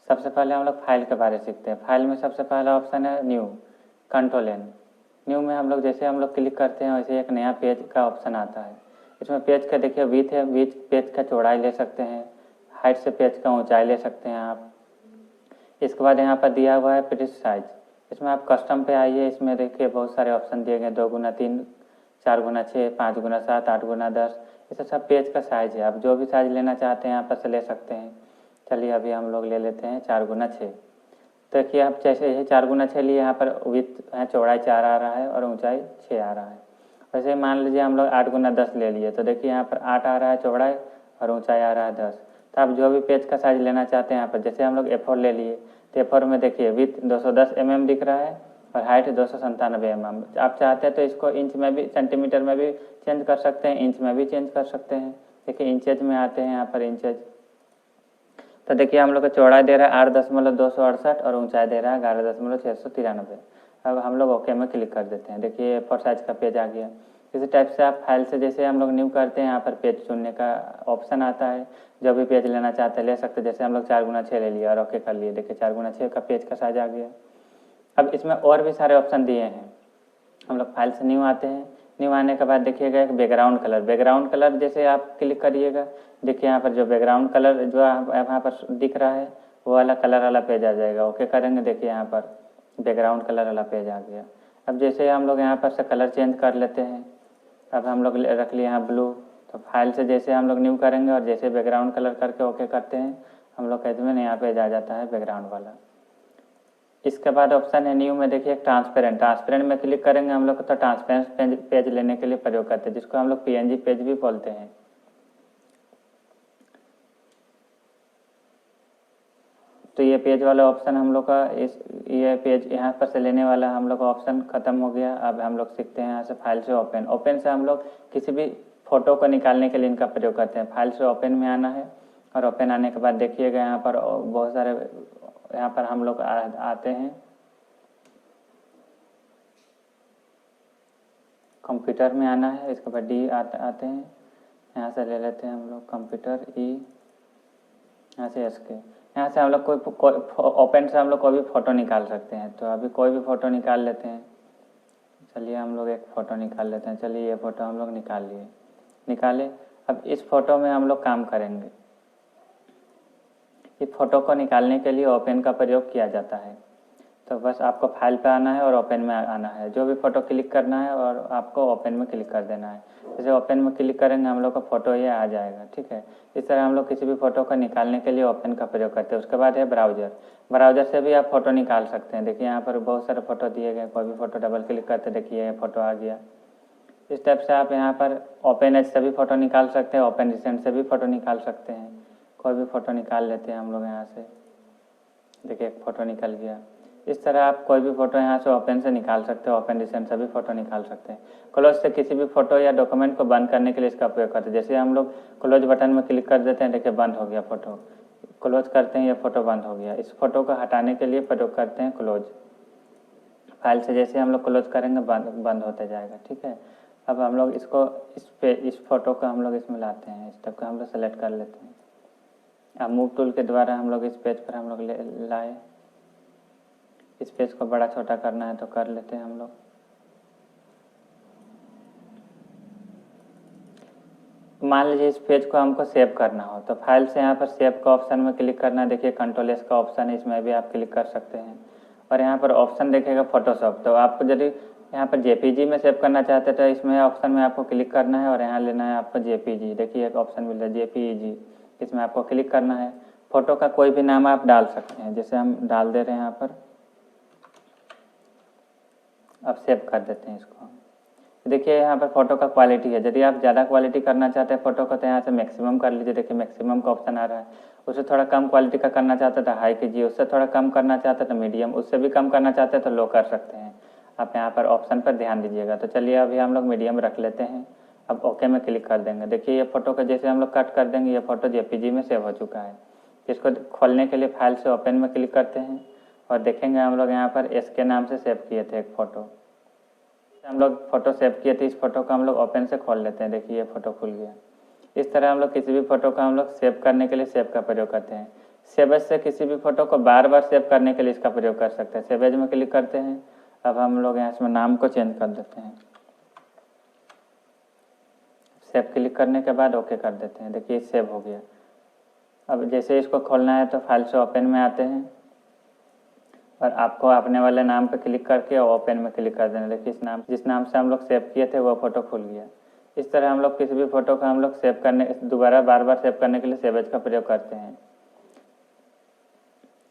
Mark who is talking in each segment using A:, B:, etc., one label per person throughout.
A: सबसे पहले हम लोग फाइल के बारे में सीखते हैं। फाइल में सबसे पहला ऑप्शन है न्यू, कंट्रोल एन। न्यू में हम लोग जैसे हम लोग क्लिक करते हैं वैसे एक नया पेज का ऑप्शन आता है। इसमें पेज का देखिए विड्थ है, विड्थ पेज का चौड़ाई ले सकते हैं, हाइट से पेज का ऊंचाई ले सकते हैं आप। इसके बाद यहाँ पर दिया हुआ है पेज साइज। इसमें आप कस्टम पे आइए, इसमें देखिए बहुत सारे ऑप्शन दिए गए, 2x3, 4x6, 5x7, 8x10। इसे सब पेज का साइज है, आप जो भी साइज लेना चाहते हैं यहाँ पर से ले सकते हैं। चलिए अभी हम लोग ले लेते हैं 4x6। तो देखिए आप जैसे ये 4x6 लिए, यहाँ पर विड्थ है, चौड़ाई 4 आ रहा है और ऊंचाई 6 आ रहा है। वैसे मान लीजिए हम लोग 8x10 ले लिए, तो देखिए यहाँ पर 8 आ रहा है चौड़ाई और ऊंचाई आ रहा है 10। तो आप जो भी पेज का साइज लेना चाहते हैं यहाँ पर, जैसे हम लोग A4 ले लिए, तो A4 में देखिए विड्थ 210 mm दिख रहा है और हाइट 297 mm। आप चाहते हैं तो इसको इंच में भी, सेंटीमीटर में भी चेंज कर सकते हैं, इंच में भी चेंज कर सकते हैं। देखिए इंचेज में आते हैं यहाँ पर इंचेज। तो देखिए हम लोग को चौड़ाई दे रहा है 8.268 और ऊंचाई दे रहा है 11.693। अब हम लोग ओके में क्लिक कर देते हैं। देखिए A4 साइज का पेज आ गया। इसी टाइप से आप फाइल से जैसे हम लोग न्यू करते हैं, यहाँ पर पेज चुनने का ऑप्शन आता है, जो भी पेज लेना चाहते हैं ले सकते हैं। जैसे हम लोग 4x6 ले लिया और ओके कर लिए, देखिए 4x6 का पेज का साइज आ गया। अब इसमें और भी सारे ऑप्शन दिए हैं। हम लोग फाइल से न्यू आते हैं, न्यू आने के बाद देखिएगा एक बैकग्राउंड कलर। बैकग्राउंड कलर जैसे आप क्लिक करिएगा, देखिए यहाँ पर जो बैकग्राउंड कलर जो यहाँ पर दिख रहा है वो वाला कलर वाला पेज आ जाएगा। ओके करेंगे, देखिए यहाँ पर बैकग्राउंड कलर वाला पेज आ गया। अब जैसे हम लोग यहाँ पर से कलर चेंज कर लेते हैं। अब हम लोग रख लिए यहाँ ब्लू। तो फाइल से जैसे हम लोग न्यू करेंगे और जैसे बैकग्राउंड कलर करके ओके करते हैं, हम लोग कहते हैं नया पेज आ जाता है बैकग्राउंड वाला। इसके बाद ऑप्शन है न्यू में देखिए ट्रांसपेरेंट। ट्रांसपेरेंट में क्लिक करेंगे हम लोग तो ट्रांसपेरेंट पेज लेने के लिए प्रयोग करते हैं, जिसको हम लोग PNG पेज भी बोलते हैं। तो ये पेज वाला ऑप्शन हम लोग का ये पेज यहाँ पर से लेने वाला हम लोग का ऑप्शन खत्म हो गया। अब हम लोग सीखते हैं यहाँ से फाइल से ओपन। ओपन से हम लोग किसी भी फोटो को निकालने के लिए इनका प्रयोग करते हैं। फाइल से ओपन में आना है और ओपन आने के बाद देखिएगा यहाँ पर बहुत सारे, यहाँ पर हम लोग आते हैं कंप्यूटर में आना है। इसके बाद D आते हैं, यहाँ से ले लेते हैं हम लोग कंप्यूटर E, यहाँ से SK। यहाँ से हम लोग कोई ओपन से हम लोग कोई भी फ़ोटो निकाल सकते हैं। तो अभी कोई भी फ़ोटो निकाल लेते हैं। चलिए हम लोग एक फ़ोटो निकाल लेते हैं। चलिए ये फ़ोटो हम लोग निकाले। अब इस फ़ोटो में हम लोग काम करेंगे। इस फ़ोटो को निकालने के लिए ओपन का प्रयोग किया जाता है। तो बस आपको फाइल पे आना है और ओपन में आना है, जो भी फ़ोटो क्लिक करना है और आपको ओपन में क्लिक कर देना है। जैसे ओपन में क्लिक करेंगे हम लोग का फ़ोटो ये आ जाएगा, ठीक है। इस तरह हम लोग किसी भी फ़ोटो को निकालने के लिए ओपन का प्रयोग करते हैं। उसके बाद है ब्राउज़र। ब्राउज़र से भी आप फ़ोटो निकाल सकते हैं। देखिए यहाँ पर बहुत सारे फ़ोटो दिए गए, कोई भी फ़ोटो डबल क्लिक करते देखिए ये फ़ोटो आ गया। इस टाइप से आप यहाँ पर ओपन एज से भी फ़ोटो निकाल सकते हैं, ओपन रिसेंट से भी फ़ोटो निकाल सकते हैं। कोई भी फ़ोटो निकाल लेते हैं हम लोग यहाँ से। देखिए एक फ़ोटो निकल गया। इस तरह आप कोई भी फ़ोटो यहाँ से ओपन से निकाल सकते हो, ओपन रिसेंट से भी फ़ोटो निकाल सकते हैं। क्लोज से किसी भी फ़ोटो या डॉक्यूमेंट को बंद करने के लिए इसका उपयोग करते हैं। जैसे हम लोग क्लोज बटन में क्लिक कर देते हैं, देखिए बंद हो गया फ़ोटो। क्लोज करते हैं, ये फ़ोटो बंद हो गया। इस फ़ोटो को हटाने के लिए प्रयोग करते हैं क्लोज। फाइल से जैसे हम लोग क्लोज करेंगे बंद होते जाएगा, ठीक है। अब हम लोग इसको इस फ़ोटो को हम लोग इसमें लाते हैं। इस टाइप का हम लोग सेलेक्ट कर लेते हैं। अब मूव टूल के द्वारा हम लोग इस पेज पर हम लोग लाए। इस पेज को बड़ा छोटा करना है तो कर लेते हैं हम लोग। मान लीजिए इस पेज को हमको सेव करना हो तो फाइल से यहाँ पर सेव का ऑप्शन में क्लिक करना है। देखिए कंट्रोल S का ऑप्शन है, इसमें भी आप क्लिक कर सकते हैं। और यहाँ पर ऑप्शन देखिएगा फोटोशॉप। तो आपको यदि यहाँ पर JPG में सेव करना चाहते हैं तो इसमें ऑप्शन में आपको क्लिक करना है और यहाँ लेना है आपको JPG। देखिए एक ऑप्शन मिल रहा है JPG, इसमें आपको क्लिक करना है। फ़ोटो का कोई भी नाम आप डाल सकते हैं, जैसे हम डाल दे रहे हैं यहाँ पर। अब सेव कर देते हैं इसको। देखिए यहाँ पर फ़ोटो का क्वालिटी है। यदि आप ज़्यादा क्वालिटी करना चाहते हैं फ़ोटो को तो यहाँ से मैक्सिमम कर लीजिए। देखिए मैक्सिमम का ऑप्शन आ रहा है। उससे थोड़ा कम क्वालिटी का करना चाहते हैं तो हाई कीजिए, उससे थोड़ा कम करना चाहते हैं तो मीडियम, उससे भी कम करना चाहते हैं तो लो कर सकते हैं। आप यहाँ पर ऑप्शन पर ध्यान दीजिएगा। तो चलिए अभी हम लोग मीडियम रख लेते हैं। अब ओके में क्लिक कर देंगे। देखिए ये फ़ोटो का जैसे हम लोग कट कर देंगे, ये फ़ोटो JPG में सेव हो चुका है। इसको खोलने के लिए फाइल से ओपन में क्लिक करते हैं और देखेंगे हम लोग यहाँ पर SK नाम से सेव किए थे एक फ़ोटो। हम लोग फ़ोटो सेव किए थे, इस फ़ोटो को हम लोग ओपन से खोल लेते हैं। देखिए ये फ़ोटो खुल गया। इस तरह हम लोग किसी भी फ़ोटो का हम लोग सेव करने के लिए सेव का प्रयोग करते हैं। सेव एज से किसी भी फोटो को बार बार सेव करने के लिए इसका प्रयोग कर सकते हैं। सेव एज में क्लिक करते हैं। अब हम लोग यहाँ इसमें नाम को चेंज कर देते हैं। सेव क्लिक करने के बाद ओके कर देते हैं। देखिए सेव हो गया। अब जैसे इसको खोलना है तो फाइल से ओपन में आते हैं और आपको अपने वाले नाम पे क्लिक करके ओपन में क्लिक कर देना। देखिए इस नाम जिस नाम से हम लोग सेव किए थे वो फ़ोटो खुल गया। इस तरह हम लोग किसी भी फ़ोटो को हम लोग सेव करने दोबारा बार बार सेव करने के लिए सेव एज का प्रयोग करते हैं।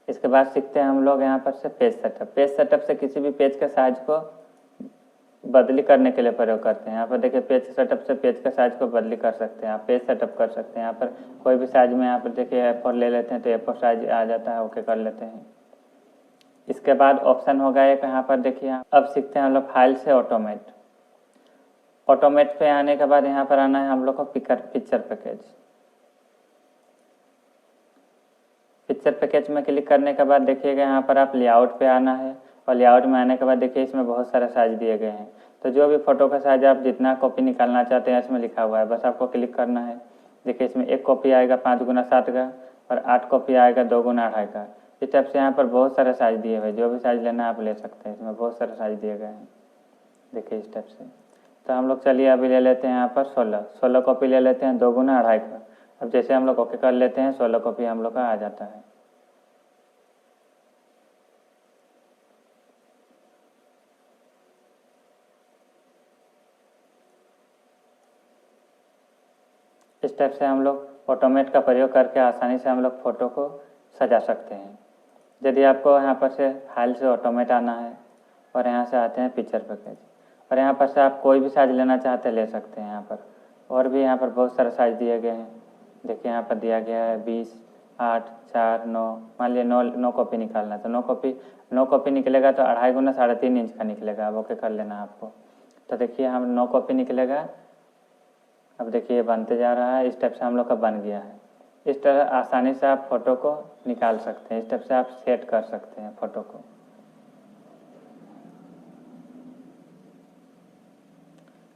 A: इसके बाद सीखते हैं हम लोग यहाँ पर से पेज सेटअप। पेज सेटअप से किसी भी पेज के साइज को बदली करने के लिए प्रयोग करते हैं। यहाँ पर देखिए पेज सेटअप से पेज के साइज को बदली कर सकते हैं। आप पेज सेटअप कर सकते हैं। यहाँ पर कोई भी साइज में यहाँ पर देखिए A4 ले लेते हैं तो A4 साइज आ जाता है। ओके कर लेते हैं। इसके बाद ऑप्शन होगा एक यहाँ पर देखिए। अब सीखते हैं हम लोग फाइल से ऑटोमेट। ऑटोमेट पे आने के बाद यहाँ पर आना है हम लोग को पिक्चर पैकेज। पिक्चर पैकेज में क्लिक करने के बाद देखिएगा यहाँ पर आप लेआउट पे आना है और लेआउट में आने के बाद देखिए इसमें बहुत सारे साइज दिए गए हैं। तो जो भी फोटो का साइज आप जितना कॉपी निकालना चाहते हैं इसमें लिखा हुआ है, बस आपको क्लिक करना है। देखिए इसमें एक कॉपी आएगा 5x7 का और 8 कॉपी आएगा 2x2.5 का। इस टाइप से यहाँ पर बहुत सारे साइज दिए हुए, जो भी साइज लेना आप ले सकते हैं। इसमें बहुत सारे साइज दिए गए हैं। देखिए इस टाइप से। तो हम लोग चलिए अभी ले लेते हैं यहाँ पर 16 कॉपी ले लेते हैं 2x2.5 का। अब जैसे हम लोग ओके कर लेते हैं 16 कॉपी हम लोग का आ जाता है। इस टाइप से हम लोग ऑटोमेट का प्रयोग करके आसानी से हम लोग फ़ोटो को सजा सकते हैं। यदि आपको यहाँ पर से फाइल से ऑटोमेट आना है और यहाँ से आते हैं पिक्चर पैकेज और यहाँ पर से आप कोई भी साइज लेना चाहते हैं ले सकते हैं। यहाँ पर और भी यहाँ पर बहुत सारे साइज दिए गए हैं। देखिए यहाँ पर दिया गया है 20, 8, 4, 9। मान लिया 9 कॉपी निकालना है तो 9 कॉपी निकलेगा तो 2.5 x 3.5 इंच का निकलेगा। अब ओके कर लेना है आपको। तो देखिए हम 9 कॉपी निकलेगा। अब देखिए ये बनते जा रहा है। इस टाइप से हम लोग का बन गया है। इस तरह आसानी से आप फ़ोटो को निकाल सकते हैं। इस टाइप से आप सेट कर सकते हैं फ़ोटो को।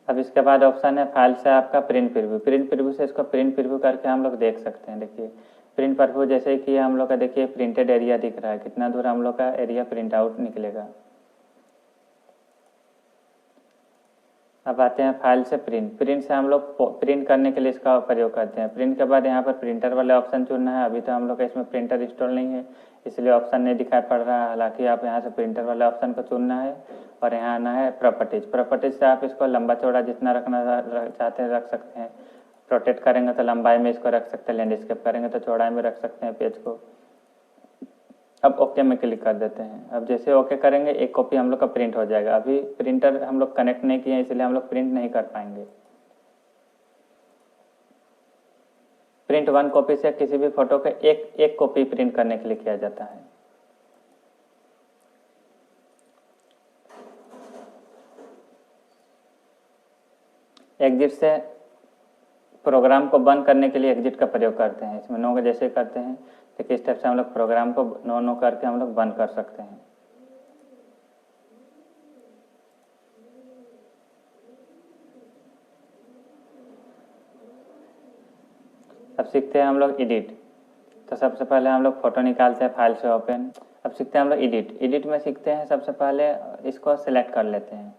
A: अब इसके बाद ऑप्शन है फाइल से आपका प्रिंट प्रीव्यू। प्रिंट प्रीव्यू से इसको प्रिंट प्रीव्यू करके हम लोग देख सकते हैं। देखिए प्रिंट प्रीव्यू जैसे कि हम लोग का देखिए प्रिंटेड एरिया दिख रहा है, कितना दूर हम लोग का एरिया प्रिंट आउट निकलेगा। अब आते हैं फाइल से प्रिंट से हम लोग प्रिंट करने के लिए इसका प्रयोग करते हैं। प्रिंट के बाद यहाँ पर प्रिंटर वाले ऑप्शन चुनना है। अभी तो हम लोग का इसमें प्रिंटर इंस्टॉल नहीं है इसलिए ऑप्शन नहीं दिखाई पड़ रहा है। हालांकि आप यहाँ से प्रिंटर वाले ऑप्शन को चुनना है और यहाँ आना है प्रॉपर्टीज से आप इसको लंबा चौड़ा जितना रखना चाहते हैं रख सकते हैं। रोटेट करेंगे तो लंबाई में इसको रख सकते हैं, लैंडस्केप करेंगे तो चौड़ाई में रख सकते हैं पेज को। अब ओके में क्लिक कर देते हैं। अब जैसे ओके करेंगे एक कॉपी हम लोग का प्रिंट हो जाएगा। अभी प्रिंटर हम लोग कनेक्ट नहीं किए इसलिए हम लोग प्रिंट नहीं कर पाएंगे। प्रिंट 1 कॉपी से किसी भी फोटो के एक कॉपी प्रिंट करने के लिए किया जाता है। एग्जिट से प्रोग्राम को बंद करने के लिए एग्जिट का प्रयोग करते हैं। इसमें नो जैसे करते हैं तो किस टाइप से हम लोग प्रोग्राम को नो करके हम लोग बंद कर सकते हैं। अब सीखते हैं हम लोग एडिट। तो सबसे पहले हम लोग फ़ोटो निकालते हैं फाइल से ओपन। अब सीखते हैं हम लोग एडिट में सीखते हैं। सबसे पहले इसको सिलेक्ट कर लेते हैं।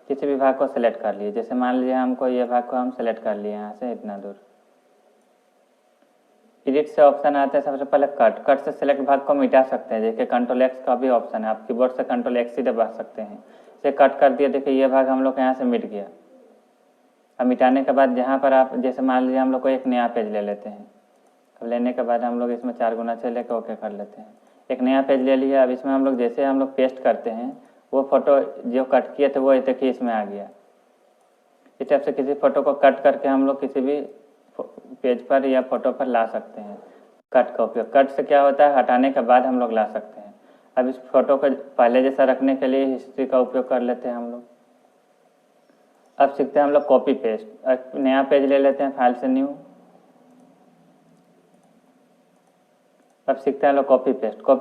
A: किसी भी भाग को सिलेक्ट कर लिए। जैसे मान लीजिए हमको ये भाग को हम सिलेक्ट कर लिए यहाँ से इतना दूर। एडिट से ऑप्शन आता है सबसे पहले कट से सिलेक्ट भाग को मिटा सकते हैं। देखिए Ctrl+X का भी ऑप्शन है। आप कीबोर्ड से Ctrl+X ही दबा सकते हैं। इसे कट कर दिया। देखिए ये भाग हम लोग यहाँ से मिट गया। अब मिटाने के बाद जहाँ पर आप जैसे मान लीजिए हम लोग को एक नया पेज ले लेते हैं। अब लेने के बाद हम लोग इसमें 4x6 लेकर ओके कर लेते हैं। एक नया पेज ले लिया। अब इसमें हम लोग जैसे हम लोग पेस्ट करते हैं वो फ़ोटो जो कट किए थे वो देखिए इसमें आ गया। इस टाइप से किसी फ़ोटो को कट करके हम लोग किसी भी पेज पर या फोटो पर ला सकते हैं। कट का उपयोग कट से क्या होता है हटाने के बाद हम लोग ला सकते हैं। अब इस फोटो को पहले जैसा रखने के लिए हिस्ट्री का उपयोग कर लेते हैं हम लोग। अब सीखते हैं हम लोग कॉपी पेस्ट। एक नया पेज ले लेते हैं फाइल से न्यू। अब सीखते हैं लोग कॉपी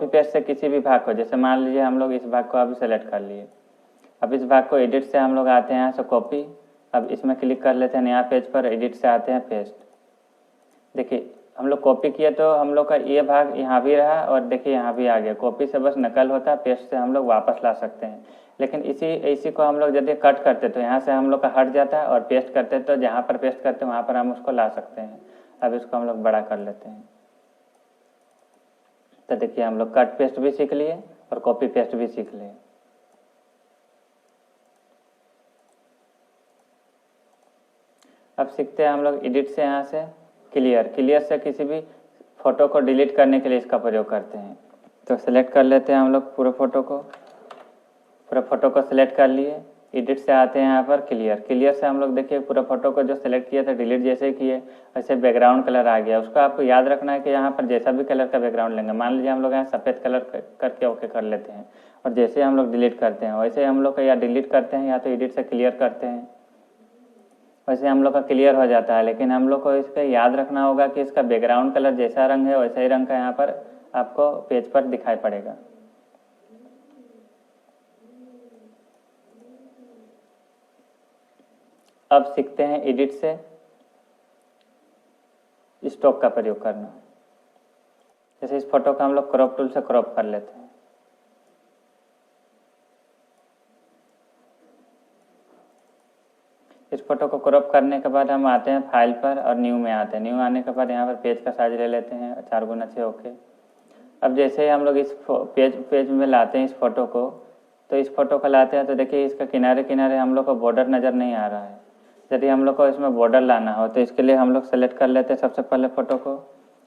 A: पेस्ट से किसी भी भाग को जैसे मान लीजिए हम लोग इस भाग को अभी सेलेक्ट कर लिए। अब इस भाग को एडिट से हम लोग आते हैं यहाँ से कॉपी। अब इसमें क्लिक कर लेते हैं नया पेज पर। एडिट से आते हैं पेस्ट। देखिए हम लोग कॉपी किए तो हम लोग का ये भाग यहाँ भी रहा और देखिए यहाँ भी आ गया। कॉपी से बस नकल होता है, पेस्ट से हम लोग वापस ला सकते हैं। लेकिन इसी को हम लोग यदि कट करते तो यहाँ से हम लोग का हट जाता है, और पेस्ट करते तो जहाँ पर पेस्ट करते हैं वहाँ पर हम उसको ला सकते हैं। अब इसको हम लोग बड़ा कर लेते हैं। तो देखिए हम लोग कट पेस्ट भी सीख लिए और कॉपी पेस्ट भी सीख लिए। अब सीखते हैं हम लोग एडिट से, यहाँ से क्लियर से किसी भी फोटो को डिलीट करने के लिए इसका प्रयोग करते हैं। तो सेलेक्ट कर लेते हैं हम लोग पूरे फोटो को सिलेक्ट कर लिए। एडिट से आते हैं यहाँ पर क्लियर से हम लोग देखिए पूरा फोटो को जो सेलेक्ट किया था, डिलीट जैसे किए वैसे बैकग्राउंड कलर आ गया। उसको आपको याद रखना है कि यहाँ पर जैसा भी कलर का बैकग्राउंड लेंगे, मान लीजिए हम लोग यहाँ सफ़ेद कलर करके ओके कर लेते हैं, और जैसे हम लोग डिलीट करते हैं वैसे हम लोग का या डिलीट करते हैं या तो एडिट से क्लियर करते हैं, वैसे हम लोग का क्लियर हो जाता है। लेकिन हम लोग को इसका याद रखना होगा कि इसका बैकग्राउंड कलर जैसा रंग है वैसा ही रंग का यहाँ पर आपको पेज पर दिखाई पड़ेगा। अब सीखते हैं एडिट से स्टॉक का प्रयोग करना। जैसे इस फोटो का हम लोग क्रॉप टूल से क्रॉप कर लेते हैं। इस फोटो को क्रॉप करने के बाद हम आते हैं फाइल पर और न्यू में आते हैं। न्यू आने के बाद यहाँ पर पेज का साइज ले लेते हैं 4x6 ओके। अब जैसे ही हम लोग इस पेज में लाते हैं इस फोटो को, तो इस फोटो को लाते हैं तो देखिए इसका किनारे किनारे हम लोग को बॉर्डर नज़र नहीं आ रहा है। यदि हम लोग को इसमें बॉर्डर लाना हो तो इसके लिए हम लोग सेलेक्ट कर लेते हैं सबसे पहले फ़ोटो को।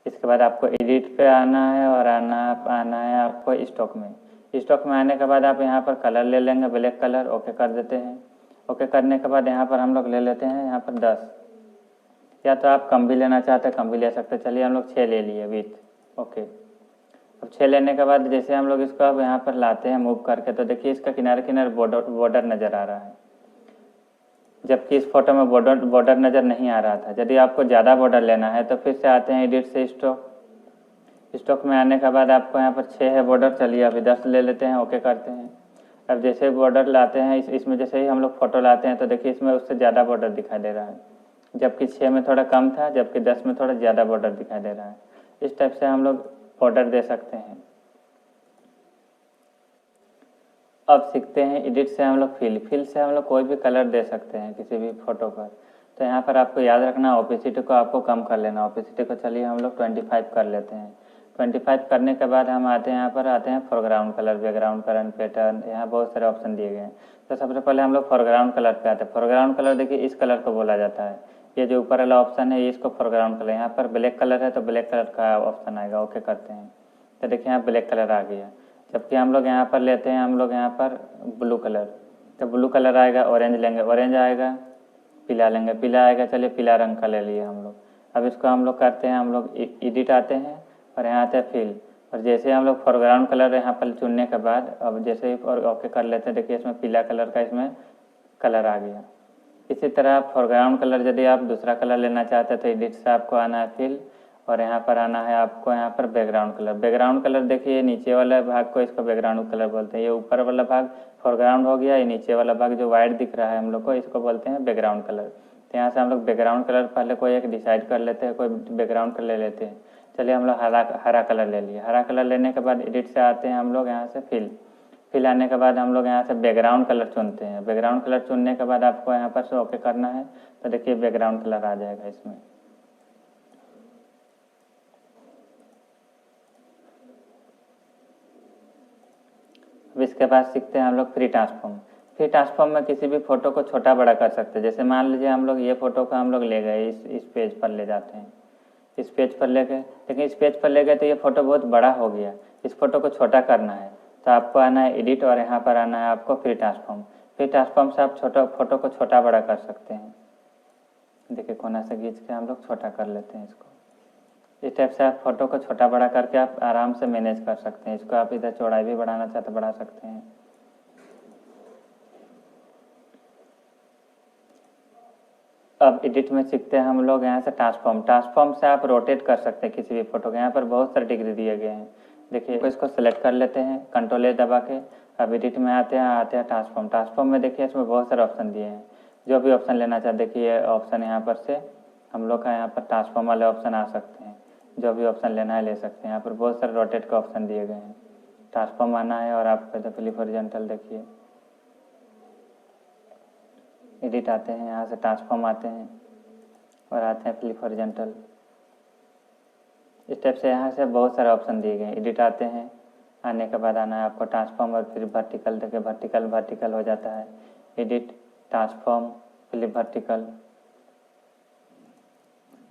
A: इसके बाद आपको एडिट पे आना है और आना है आपको स्टॉक में। स्टॉक में आने के बाद आप यहाँ पर कलर ले लेंगे, ब्लैक कलर, ओके कर देते हैं। ओके करने के बाद यहाँ पर हम लोग ले लेते हैं यहाँ पर 10, या तो आप कम भी लेना चाहते हैं कम भी ले सकते हैं। चलिए हम लोग 6 ले लिए विथ ओके। अब 6 लेने के बाद जैसे हम लोग इसको अब यहाँ पर लाते हैं मूव करके, तो देखिए इसका किनारे किनारे बॉर्डर नज़र आ रहा है, जबकि इस फोटो में बॉर्डर नज़र नहीं आ रहा था। यदि आपको ज़्यादा बॉर्डर लेना है तो फिर से आते हैं एडिट से स्टॉक में आने के बाद आपको यहाँ पर 6 है बॉर्डर, चलिए अभी 10 ले लेते हैं, ओके करते हैं। अब जैसे बॉर्डर लाते हैं इसमें जैसे ही हम लोग फ़ोटो लाते हैं तो देखिए इसमें उससे ज़्यादा बॉर्डर दिखाई दे रहा है, जबकि 6 में थोड़ा कम था, जबकि 10 में थोड़ा ज़्यादा बॉर्डर दिखाई दे रहा है। इस टाइप से हम लोग बॉर्डर दे सकते हैं। अब सीखते हैं एडिट से हम लोग फिल से हम लोग कोई भी कलर दे सकते हैं किसी भी फोटो पर। तो यहाँ पर आपको याद रखना ओपेसिटी को आपको कम कर लेना। ओपेसिटी को चलिए हम लोग 25 कर लेते हैं। 25 करने के बाद हम आते हैं यहाँ पर आते हैं foreground colour, background colour, pattern, यहाँ बहुत सारे ऑप्शन दिए गए हैं। तो सबसे पहले हम लोग फोरग्राउंड कलर पे आते हैं। फोरग्राउंड कलर देखिए इस कलर को बोला जाता है, ये जो ऊपर वाला ऑप्शन है इसको फोरग्राउंड कलर। यहाँ पर ब्लैक कलर है तो ब्लैक कलर का ऑप्शन आएगा, ओके करते हैं। तो देखिए यहाँ ब्लैक कलर आ गया। जबकि हम लोग यहाँ पर लेते हैं हम लोग यहाँ पर ब्लू कलर, तो ब्लू कलर आएगा। ऑरेंज लेंगे, ऑरेंज आएगा। पीला लेंगे, पीला आएगा। चलिए पीला रंग का ले लिए हम लोग। अब इसको हम लोग करते हैं, हम लोग एडिट आते हैं और यहाँ आते हैं फिल, और जैसे हम लोग फोरग्राउंड कलर यहाँ पर चुनने के बाद अब जैसे ही और ओके कर लेते हैं, देखिए इसमें पीला कलर का इसमें कलर आ गया। इसी तरह फोरग्राउंड कलर यदि आप दूसरा कलर लेना चाहते हैं तो एडिट से आपको आना है फिल, और यहाँ पर आना है आपको यहाँ पर बैकग्राउंड कलर। बैकग्राउंड कलर देखिए नीचे वाला भाग को इसको बैकग्राउंड कलर बोलते हैं। ये ऊपर वाला भाग फोरग्राउंड हो गया, ये नीचे वाला भाग जो वाइट दिख रहा है हम लोग को इसको बोलते हैं बैकग्राउंड कलर। तो यहाँ से हम लोग बैकग्राउंड कलर पहले कोई एक डिसाइड कर लेते हैं, कोई बैकग्राउंड कलर ले लेते हैं। चलिए हम लोग हरा कलर ले लिए। हरा कलर लेने के बाद एडिट से आते हैं हम लोग यहाँ से फिल आने के बाद हम लोग यहाँ से बैकग्राउंड कलर चुनते हैं। बैकग्राउंड कलर चुनने के बाद आपको यहाँ पर से ओके करना है, तो देखिए बैकग्राउंड कलर आ जाएगा इसमें। अब इसके बाद सीखते हैं हम लोग फ्री ट्रांसफॉर्म। फ्री ट्रांसफॉर्म में किसी भी फोटो को छोटा बड़ा कर सकते हैं। जैसे मान लीजिए हम लोग ये फोटो को हम लोग ले गए, इस पेज पर ले जाते हैं, इस पेज पर ले गए, लेकिन इस पेज पर ले गए तो ये फोटो बहुत बड़ा हो गया। इस फोटो को छोटा करना है तो आपको आना है एडिट और यहाँ पर आना है आपको फ्री ट्रांसफॉर्म। फ्री ट्रांसफॉर्म से आप फोटो को छोटा बड़ा कर सकते हैं। देखिए कोना से खींच के हम लोग छोटा कर लेते हैं इसको। इस टाइप से आप फोटो को छोटा बड़ा करके आप आराम से मैनेज कर सकते हैं। इसको आप इधर चौड़ाई भी बढ़ाना चाहते बढ़ा सकते हैं। अब एडिट में सीखते हैं हम लोग यहाँ से ट्रांसफॉर्म से आप रोटेट कर सकते हैं किसी भी फोटो को। यहाँ पर बहुत सारे डिग्री दिए गए हैं। देखिए इसको सेलेक्ट कर लेते हैं Ctrl+A दबा के। अब एडिट में आते हैं ट्रांसफॉर्म में देखिए इसमें बहुत सारे ऑप्शन दिए हैं। जो भी ऑप्शन लेना चाहते देखिए ऑप्शन यहाँ पर से हम लोग का यहाँ पर ट्रांसफॉर्म वाले ऑप्शन आ सकते हैं। जो भी ऑप्शन लेना है ले सकते हैं। यहाँ पर बहुत सारे रोटेट के ऑप्शन दिए गए हैं। ट्रांसफॉर्म आना है और आपको तो फ्लिप हॉरिजॉन्टल देखिए, एडिट आते हैं, यहाँ से ट्रांसफॉर्म आते हैं और आते हैं फ्लिप हॉरिजॉन्टल। इस टाइप से यहाँ से बहुत सारे ऑप्शन दिए गए हैं। एडिट आते हैं, आने के बाद आना है आपको ट्रांसफॉर्म और फिर वर्टिकल, देखिए वर्टिकल हो जाता है। Edit, transform, flip vertical.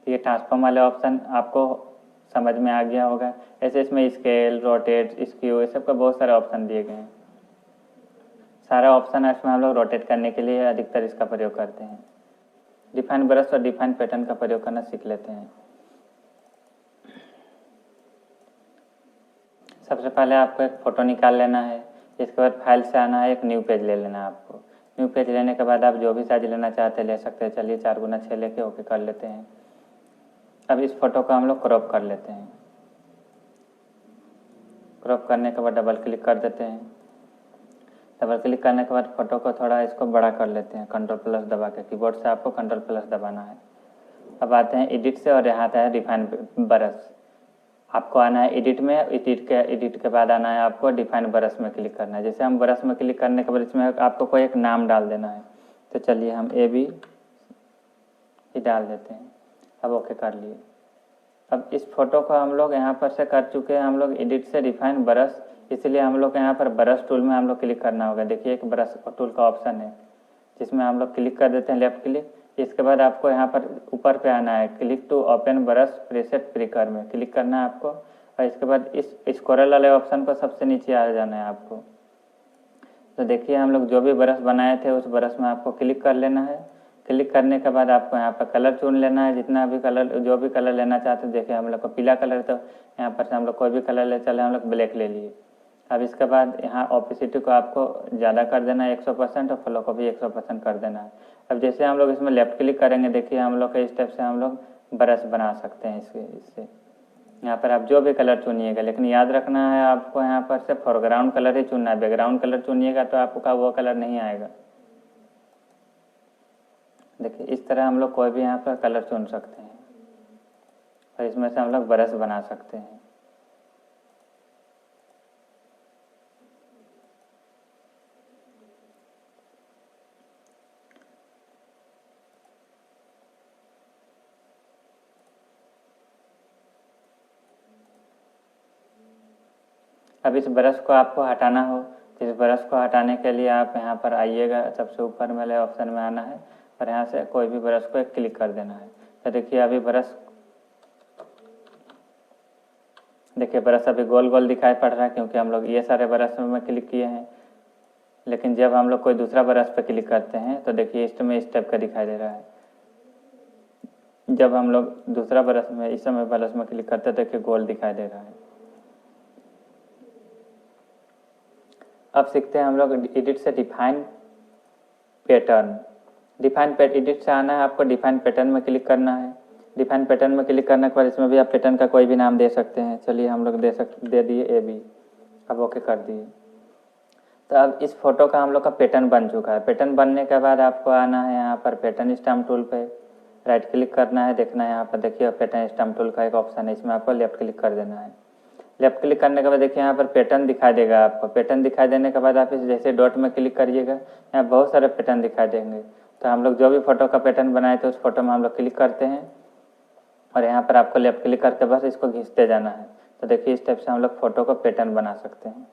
A: ये ट्रांसफॉर्म वाले ऑप्शन आपको समझ में आ गया होगा। ऐसे इसमें स्केल, रोटेट, स्क्यू, ये सब का बहुत सारे ऑप्शन दिए गए हैं। सारा ऑप्शन इसमें हम लोग रोटेट करने के लिए अधिकतर इसका प्रयोग करते हैं। डिफाइन ब्रश और डिफाइन पैटर्न का प्रयोग करना सीख लेते हैं। सबसे पहले आपको एक फ़ोटो निकाल लेना है। इसके बाद फाइल से आना है, एक न्यू पेज ले लेना है आपको। न्यू पेज लेने के बाद आप जो भी साइज लेना चाहते हैं ले सकते हैं। चलिए 4x6 लेके ओके कर लेते हैं। अब इस फोटो को हम लोग क्रॉप कर लेते हैं। क्रॉप करने के बाद डबल क्लिक कर देते हैं। डबल क्लिक करने के बाद फोटो को थोड़ा इसको बड़ा कर लेते हैं, कंट्रोल+ दबा के। कीबोर्ड से आपको कंट्रोल+ दबाना है। अब आते हैं एडिट से और यहाँ आता है डिफाइन ब्रश। आपको आना है एडिट में, एडिट के बाद आना है आपको डिफाइन ब्रश में क्लिक करना है। जैसे हम ब्रश में क्लिक करने के बाद इसमें आपको कोई एक नाम डाल देना है। तो चलिए हम AB ही डाल देते हैं। अब ओके कर लिए। अब इस फोटो को हम लोग यहाँ पर से कर चुके हैं हम लोग एडिट से डिफाइन ब्रश, इसलिए हम लोग यहाँ पर ब्रश टूल में हम लोग क्लिक करना होगा। देखिए एक ब्रश टूल का ऑप्शन है जिसमें हम लोग क्लिक कर देते हैं, लेफ्ट क्लिक। इसके बाद आपको यहाँ पर ऊपर पे आना है, click to open brush preset प्रीकर में क्लिक करना है आपको। और इसके बाद इस स्क्रॉल वाले ऑप्शन को सबसे नीचे आ जाना है आपको। तो देखिए हम लोग जो भी ब्रश बनाए थे उस ब्रश में आपको क्लिक कर लेना है। क्लिक करने के बाद आपको यहाँ पर कलर चुन लेना है, जितना भी कलर, जो भी कलर लेना चाहते हैं। देखिए हम लोग को पीला कलर, तो यहाँ पर से हम लोग कोई भी कलर ले चले, हम लोग ब्लैक ले लिए। अब इसके बाद यहाँ ऑपेसिटी को आपको ज़्यादा कर देना है 100% और फ्लो को भी 100% कर देना है। अब जैसे हम लोग इसमें लेफ्ट क्लिक करेंगे, देखिए हम लोग के स्टेप से हम लोग ब्रश बना सकते हैं इससे। यहाँ पर आप जो भी कलर चुनिएगा, लेकिन याद रखना है आपको यहाँ पर से फोरग्राउंड कलर ही चुनना है। बैकग्राउंड कलर चुनिएगा तो आपका वो कलर नहीं आएगा। देखिए इस तरह हम लोग कोई भी यहाँ पर कलर चुन सकते हैं और इसमें से हम लोग ब्रश बना सकते हैं। अब इस ब्रश को आपको हटाना हो, इस ब्रश को हटाने के लिए आप यहाँ पर आइएगा, सबसे ऊपर वाले ऑप्शन में आना है और यहाँ से कोई भी ब्रश को एक क्लिक कर देना है। तो देखिए अभी ब्रश, देखिए ब्रश अभी गोल गोल दिखाई पड़ रहा है क्योंकि हम लोग ये सारे ब्रश में क्लिक किए हैं। लेकिन जब हम लोग कोई दूसरा ब्रश पे क्लिक करते हैं तो देखिए इसमें इस टाइप का दिखाई दे रहा है। जब हम लोग दूसरा ब्रश में, इस समय ब्रश में क्लिक करते हैं तो देखिए गोल दिखाई दे रहा है। अब सीखते हैं हम लोग एडिट से डिफाइन पैटर्न। एडिट से आना है आपको, डिफाइन पैटर्न में क्लिक करना है। डिफाइन पैटर्न में क्लिक करने के बाद इसमें भी आप पैटर्न का कोई भी नाम दे सकते हैं। चलिए हम लोग दे दिए AB। अब ओके कर दिए। तो अब इस फोटो का हम लोग का पैटर्न बन चुका है। पैटर्न बनने के बाद आपको आना है यहाँ पर पैटर्न स्टैम्प टूल पे, राइट क्लिक करना है। देखना है यहाँ पर देखिए पैटर्न स्टैम्प टूल का एक ऑप्शन है, इसमें आपको लेफ्ट क्लिक कर देना है। लेफ्ट क्लिक करने के बाद देखिए यहाँ पर पैटर्न दिखाई देगा आपको। पैटर्न दिखाई देने के बाद आप इस जैसे डॉट में क्लिक करिएगा, यहाँ बहुत सारे पैटर्न दिखाई देंगे। तो हम लोग जो भी फोटो का पैटर्न बनाए थे उस फोटो में हम लोग क्लिक करते हैं और यहाँ पर आपको लेफ्ट क्लिक करके बस इसको खींचते जाना है। तो देखिए इस टाइप से हम लोग फोटो का पैटर्न बना सकते हैं।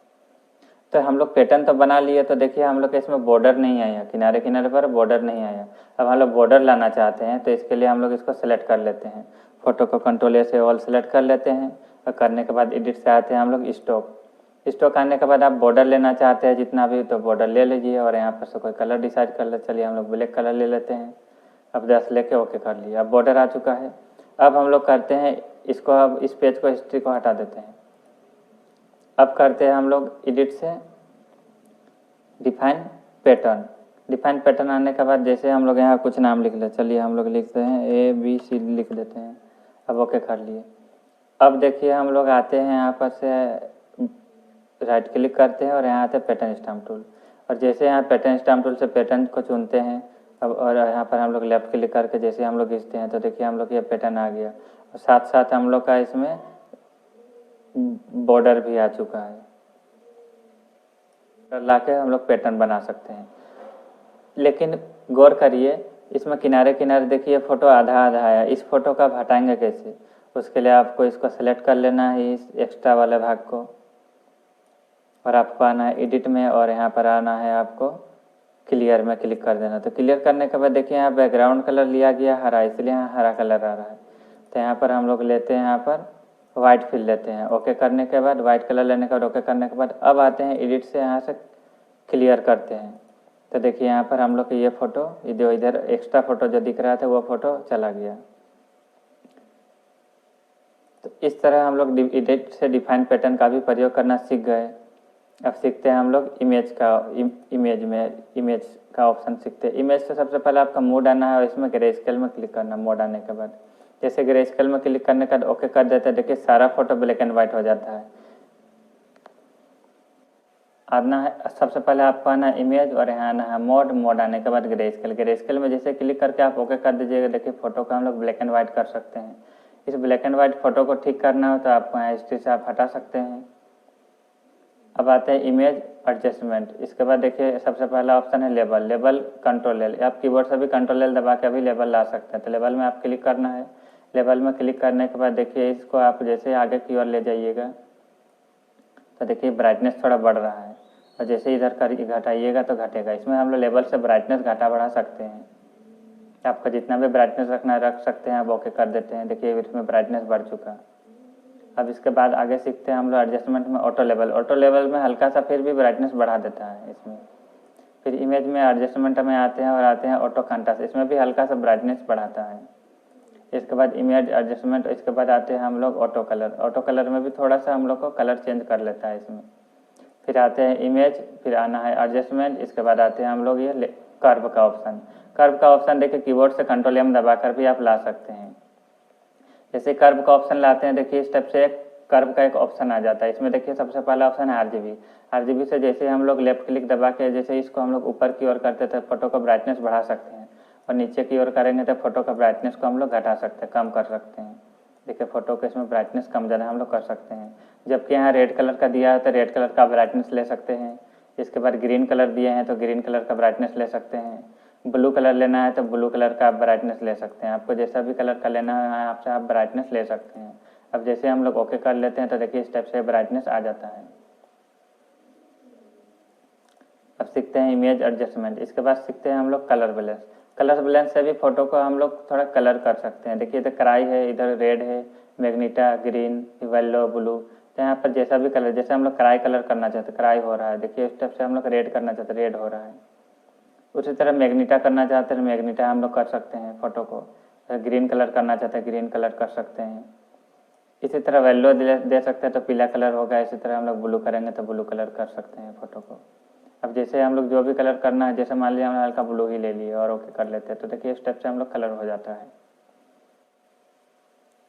A: तो हम लोग पैटर्न तो बना लिए, तो देखिए हम लोग इसमें बॉर्डर नहीं आया, किनारे किनारे पर बॉर्डर नहीं आया। अब हम लोग बॉर्डर लाना चाहते हैं तो इसके लिए हम लोग इसको सेलेक्ट कर लेते हैं। फोटो को कंट्रोल से ऑल सेलेक्ट कर लेते हैं और करने के बाद एडिट से आते हैं हम लोग स्टॉक आने के बाद आप बॉर्डर लेना चाहते हैं जितना भी, तो बॉर्डर ले लीजिए और यहाँ पर से कोई कलर डिसाइड कर ले। चलिए हम लोग ब्लैक कलर ले लेते हैं। अब 10 लेके ओके कर लिया। अब बॉर्डर आ चुका है। अब हम लोग करते हैं इसको, अब इस पेज को, हिस्ट्री को हटा देते हैं। अब करते हैं हम लोग एडिट से डिफाइन पैटर्न आने के बाद जैसे हम लोग यहाँ कुछ नाम लिख ले। चलिए हम लोग लिखते हैं ABC लिख देते हैं। अब ओके कर लिए। अब देखिए हम लोग आते हैं यहाँ पर से राइट क्लिक करते हैं और यहाँ आते हैं पैटर्न स्टैम्प टूल, और जैसे यहाँ पैटर्न स्टैम्प टूल से पैटर्न को चुनते हैं। अब और यहाँ पर हम लोग लेफ्ट क्लिक करके जैसे हम लोग खींचते हैं तो देखिए हम लोग ये पैटर्न आ गया। साथ साथ हम लोग का इसमें बॉर्डर भी आ चुका है। ला के हम लोग पैटर्न बना सकते हैं। लेकिन गौर करिए, इसमें किनारे किनारे देखिए फ़ोटो आधा आधा आया, इस फ़ोटो का आप हटाएंगे कैसे? उसके लिए आपको इसको सेलेक्ट कर लेना है, इस एक्स्ट्रा वाले भाग को, और आपको आना है एडिट में, और यहाँ पर आना है आपको क्लियर में क्लिक कर देना। तो क्लियर करने के बाद देखिए यहाँ बैकग्राउंड कलर लिया गया हरा, इसलिए यहाँ हरा कलर आ रहा है। तो यहाँ पर हम लोग लेते हैं, यहाँ पर वाइट फिल लेते हैं। ओके करने के बाद वाइट कलर लेने के बाद ओके करने के बाद अब आते हैं एडिट से, यहाँ से क्लियर करते हैं। तो देखिए यहाँ पर हम लोग ये फ़ोटो, जो इधर एक्स्ट्रा फ़ोटो जो दिख रहा था वो फ़ोटो चला गया। तो इस तरह हम लोग एडिट से डिफाइन पैटर्न का भी प्रयोग करना सीख गए। अब सीखते हैं हम लोग इमेज का ऑप्शन सीखते हैं। इमेज से सबसे पहले आपका मोड आना है और इसमें ग्रे स्केल में क्लिक करना। मोड आने के बाद जैसे ग्रे स्केल में क्लिक करने के बाद ओके कर देते हैं, देखिए सारा फोटो ब्लैक एंड व्हाइट हो जाता है। आना है सबसे पहले आपको आना है इमेज और यहाँ आना है मोड। मोड आने के बाद ग्रे स्केल। ग्रे स्केल में जैसे क्लिक करके आप ओके कर दीजिएगा, देखिए फोटो का हम लोग ब्लैक एंड व्हाइट कर सकते हैं। इस ब्लैक एंड व्हाइट फोटो को ठीक करना हो तो आपको यहाँ हिस्ट्री से आप हटा सकते हैं। अब आते हैं इमेज एडजस्टमेंट। इसके बाद देखिए सबसे पहला ऑप्शन है लेबल। लेबल कंट्रोल एल, आप कीबोर्ड से भी कंट्रोल एल दबा के अभी लेबल ला सकते हैं। तो लेबल में आप क्लिक करना है। लेबल में क्लिक करने के बाद देखिए इसको आप जैसे आगे की ओर ले जाइएगा तो देखिए ब्राइटनेस थोड़ा बढ़ रहा है, और जैसे इधर कर घटाइएगा तो घटेगा। इसमें हम लोग लेवल से ब्राइटनेस घटा बढ़ा सकते हैं। आपका जितना भी ब्राइटनेस रखना है रख सकते हैं। आप ओके कर देते हैं, देखिए इसमें ब्राइटनेस बढ़ चुका। अब इसके बाद आगे सीखते हैं हम लोग एडजस्टमेंट में ऑटो लेवल। ऑटो लेवल में हल्का सा फिर भी ब्राइटनेस बढ़ा देता है इसमें। फिर इमेज में एडजस्टमेंट में आते हैं और आते हैं ऑटो कंट्रास्ट, इसमें भी हल्का सा ब्राइटनेस बढ़ाता है। इसके बाद इमेज एडजस्टमेंट, इसके बाद आते हैं हम लोग ऑटो कलर। ऑटो कलर में भी थोड़ा सा हम लोग को कलर चेंज कर लेता है इसमें। फिर आते हैं इमेज, फिर आना है एडजस्टमेंट। इसके बाद आते हैं हम लोग ये कर्व का ऑप्शन। कर्व का ऑप्शन देखिए कीबोर्ड से कंट्रोल एम दबाकर भी आप ला सकते हैं। जैसे कर्व का ऑप्शन लाते हैं, देखिए स्टेप से एक कर्व का एक ऑप्शन आ जाता है। इसमें देखिए सबसे पहला ऑप्शन है आरजीबी। आरजीबी से जैसे हम लोग लेफ्ट क्लिक दबा के जैसे इसको हम लोग ऊपर की ओर करते थे, फोटो का ब्राइटनेस बढ़ा सकते हैं, और नीचे की ओर करेंगे तो फोटो का ब्राइटनेस को हम लोग घटा सकते हैं, कम कर सकते हैं। देखिए फोटो के इसमें ब्राइटनेस कम ज़्यादा हम लोग कर सकते हैं। जबकि यहाँ रेड कलर का दिया है तो रेड कलर का ब्राइटनेस ले सकते हैं। इसके बाद ग्रीन कलर दिए हैं तो ग्रीन कलर का ब्राइटनेस ले सकते हैं। ब्लू कलर लेना है तो ब्लू कलर का आप ब्राइटनेस ले सकते हैं। आपको जैसा भी कलर का लेना है आपसे आप ब्राइटनेस ले सकते हैं। अब जैसे हम लोग ओके कर लेते हैं तो देखिए स्टेप से ब्राइटनेस आ जाता है। अब सीखते हैं इमेज एडजस्टमेंट। इसके बाद सीखते हैं हम लोग कलर बैलेंस। कलर बैलेंस से भी फोटो को हम लोग थोड़ा कलर कर सकते हैं। देखिए इधर क्राई है, इधर रेड है, मैग्नीटा ग्रीन, येलो ब्लू। तो यहाँ पर जैसा भी कलर, जैसे हम लोग क्राई कलर करना चाहते हैं क्राई हो रहा है। देखिए स्टेप से हम लोग रेड करना चाहते हैं रेड हो रहा है। उसी तरह मैग्नीटा करना चाहते हैं मैग्नीटा हम लोग कर सकते हैं फोटो को। ग्रीन कलर करना चाहते हैं ग्रीन कलर कर सकते हैं। इसी तरह वैल्यू दे सकते हैं तो पीला कलर होगा। इसी तरह हम लोग ब्लू करेंगे तो ब्लू कलर कर सकते हैं फोटो को। अब जैसे हम लोग जो भी कलर करना है, जैसे मान लिया हमने हल्का ब्लू ही ले लिया और ओके कर लेते हैं तो देखिए स्टेप से हम लोग कलर हो जाता है।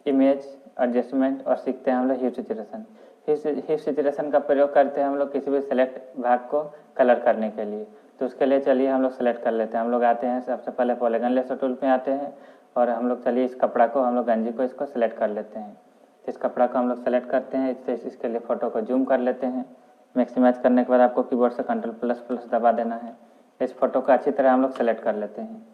A: इमेज एडजस्टमेंट और सीखते हैं हम लोग ह्यू सैचुरेशन। ह्यू सैचुरेशन का प्रयोग करते हैं हम लोग किसी भी सेलेक्ट भाग को कलर करने के लिए। तो उसके लिए चलिए हम लोग सेलेक्ट कर लेते हैं। हम लोग आते हैं सबसे पहले पॉलीगन लेसर टूल पे आते हैं और हम लोग चलिए इस कपड़ा को हम लोग गंजी को इसको सेलेक्ट कर लेते हैं। इस कपड़ा को हम लोग सेलेक्ट करते हैं। इसके लिए फ़ोटो को जूम कर लेते हैं। मैक्सिमाइज करने के बाद आपको कीबोर्ड से कंट्रोल प्लस प्लस दबा देना है। इस फोटो को अच्छी तरह हम लोग सेलेक्ट कर लेते हैं।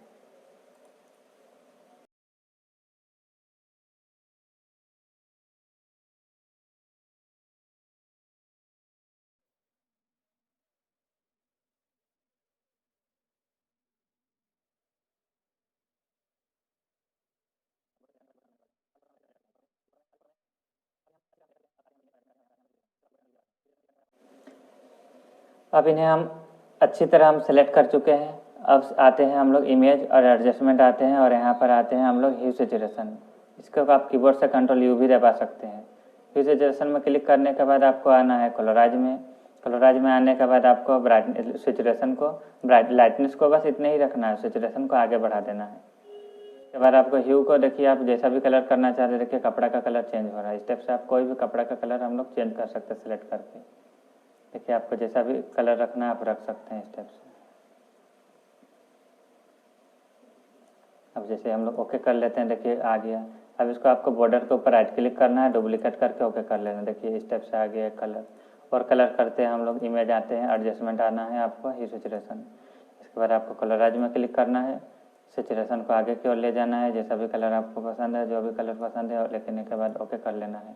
A: अब इन्हें हम अच्छी तरह हम सेलेक्ट कर चुके हैं। अब आते हैं हम लोग इमेज और एडजस्टमेंट आते हैं और यहाँ पर आते हैं हम लोग ह्यू सैचुरेशन। इसको आप कीबोर्ड से कंट्रोल यू भी दबा सकते हैं। ह्यू सैचुरेशन में क्लिक करने के बाद आपको आना है कलराइज में। कलराइज में आने के बाद आपको ब्राइटनेस सैचुरेशन को लाइटनेस को बस इतने ही रखना है, सैचुरेशन को आगे बढ़ा देना है। उसके बाद आपको ह्यू को देखिए आप जैसा भी कलर करना चाहते हैं, देखिए कपड़ा का कलर चेंज हो रहा है। स्टेप से आप कोई भी कपड़ा का कलर हम लोग चेंज कर सकते हैं सेलेक्ट करके। देखिए आपको जैसा भी कलर रखना है आप रख सकते हैं स्टेप से। अब जैसे हम लोग ओके कर लेते हैं, देखिए आ गया। अब इसको आपको बॉर्डर के ऊपर राइट क्लिक करना है, डुप्लीकेट करके ओके कर लेना। देखिए इस स्टेप से आ गया कलर। और कलर करते हैं हम लोग, इमेज आते हैं, एडजस्टमेंट आना है आपको, ही सैचुरेशन। इसके बाद आपको कलराइज में क्लिक करना है, सैचुरेशन को आगे की ओर ले जाना है, जैसा भी कलर आपको पसंद है, जो भी कलर पसंद है, और लेने के बाद ओके कर लेना है।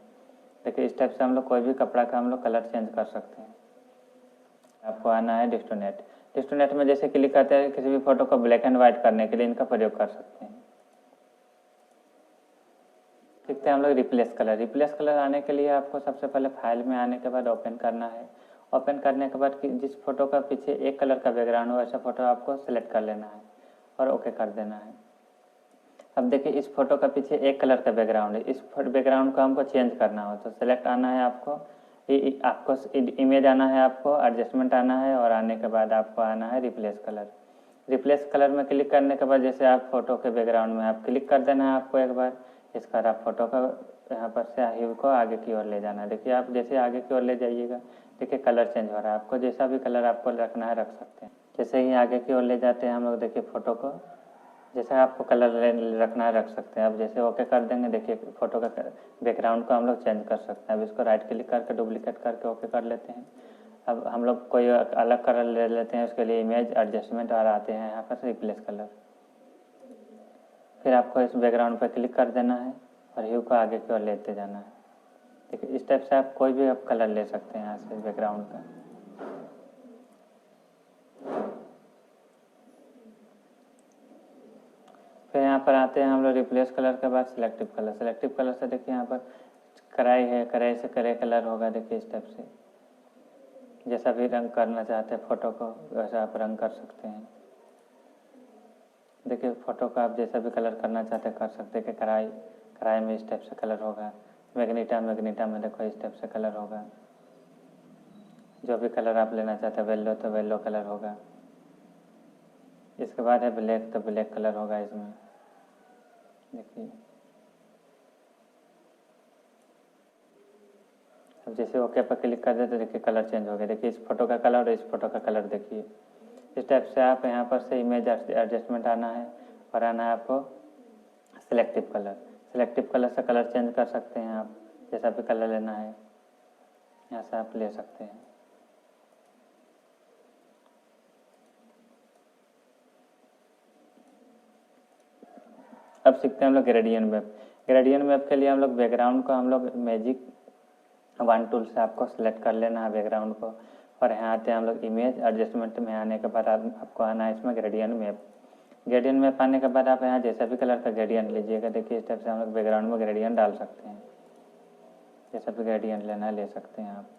A: देखिए इस टाइप से हम लोग कोई भी कपड़ा का हम लोग कलर चेंज कर सकते हैं। आपको आना है डिस्टोनेट। डिस्टोनेट में जैसे क्लिक करते हैं, किसी भी फोटो को ब्लैक एंड व्हाइट करने के लिए इनका प्रयोग कर सकते हैं। सीखते हैं हम लोग रिप्लेस कलर। रिप्लेस कलर आने के लिए आपको सबसे पहले फाइल में आने के बाद ओपन करना है। ओपन करने के बाद जिस फोटो का पीछे एक कलर का बैकग्राउंड हो, ऐसा फोटो आपको सेलेक्ट कर लेना है और ओके कर देना है। अब देखिए इस फोटो का पीछे एक कलर का बैकग्राउंड है, इस बैकग्राउंड को हमको चेंज करना हो तो सेलेक्ट आना है आपको, इमेज आना है, आपको एडजस्टमेंट आना है, और आने के बाद आपको आना है रिप्लेस कलर। रिप्लेस कलर में क्लिक करने के बाद जैसे आप फोटो के बैकग्राउंड में आप क्लिक कर देना है आपको एक बार। इसका आप फोटो का यहाँ पर से ह्यू को आगे की ओर ले जाना है। देखिए आप जैसे आगे की ओर ले जाइएगा, देखिए कलर चेंज हो रहा है। आपको जैसा भी कलर आपको रखना है रख सकते हैं। जैसे ही आगे की ओर ले जाते हैं हम लोग, देखिए फोटो को जैसे आपको कलर रखना है रख सकते हैं। अब जैसे ओके कर देंगे, देखिए फोटो का बैकग्राउंड को हम लोग चेंज कर सकते हैं। अब इसको राइट क्लिक करके डुप्लीकेट करके ओके कर लेते हैं। अब हम लोग कोई अलग कलर ले लेते हैं, उसके लिए इमेज एडजस्टमेंट और आते हैं यहाँ पर रिप्लेस कलर। फिर आपको इस बैकग्राउंड पर क्लिक कर देना है और ह्यू को आगे की ओर लेते जाना है। देखिए इस टाइप से आप कोई भी आप कलर ले सकते हैं यहाँ से बैकग्राउंड का। फिर यहाँ पर आते हैं हम लोग रिप्लेस कलर के बाद सिलेक्टिव कलर। सिलेक्टिव कलर से देखिए यहाँ पर कढ़ाई है, कढ़ाई से करे कलर होगा। देखिए इस टाइप से जैसा भी रंग करना चाहते हैं फोटो को, वैसा आप रंग कर सकते हैं। देखिए फोटो का आप जैसा भी कलर करना चाहते हैं कर सकते हैं। कि कढ़ाई में इस टाइप से कलर होगा, मैग्नीटा में देखो इस टाइप से कलर होगा। जो भी कलर आप लेना चाहते हैं, येलो तो येलो कलर होगा। इसके बाद है ब्लैक, तो ब्लैक कलर होगा इसमें। देखिए अब जैसे ओके पर क्लिक कर दे तो देखिए कलर चेंज हो गया। देखिए इस फोटो का कलर और इस फोटो का कलर देखिए। इस टाइप से आप यहाँ पर से इमेज एडजस्टमेंट आना है और आना है आपको सिलेक्टिव कलर। सिलेक्टिव कलर से कलर चेंज कर सकते हैं आप, जैसा भी कलर लेना है यहाँ से आप ले सकते हैं। अब सीखते हैं हम लोग ग्रेडियंट मैप। ग्रेडियंट मैप के लिए हम लोग बैकग्राउंड को हम लोग मैजिक 1 टूल से आपको सेलेक्ट कर लेना है बैकग्राउंड को, और यहाँ आते हैं हम लोग इमेज एडजस्टमेंट में आने के बाद आपको आना है इसमें ग्रेडियंट मैप। ग्रेडियंट मैप आने के बाद आप यहाँ जैसा भी कलर का ग्रेडियंट लीजिएगा। देखिए इस टाइप से हम लोग बैकग्राउंड में ग्रेडियंट डाल सकते हैं। जैसा भी ग्रेडियंट लेना है ले सकते हैं आप।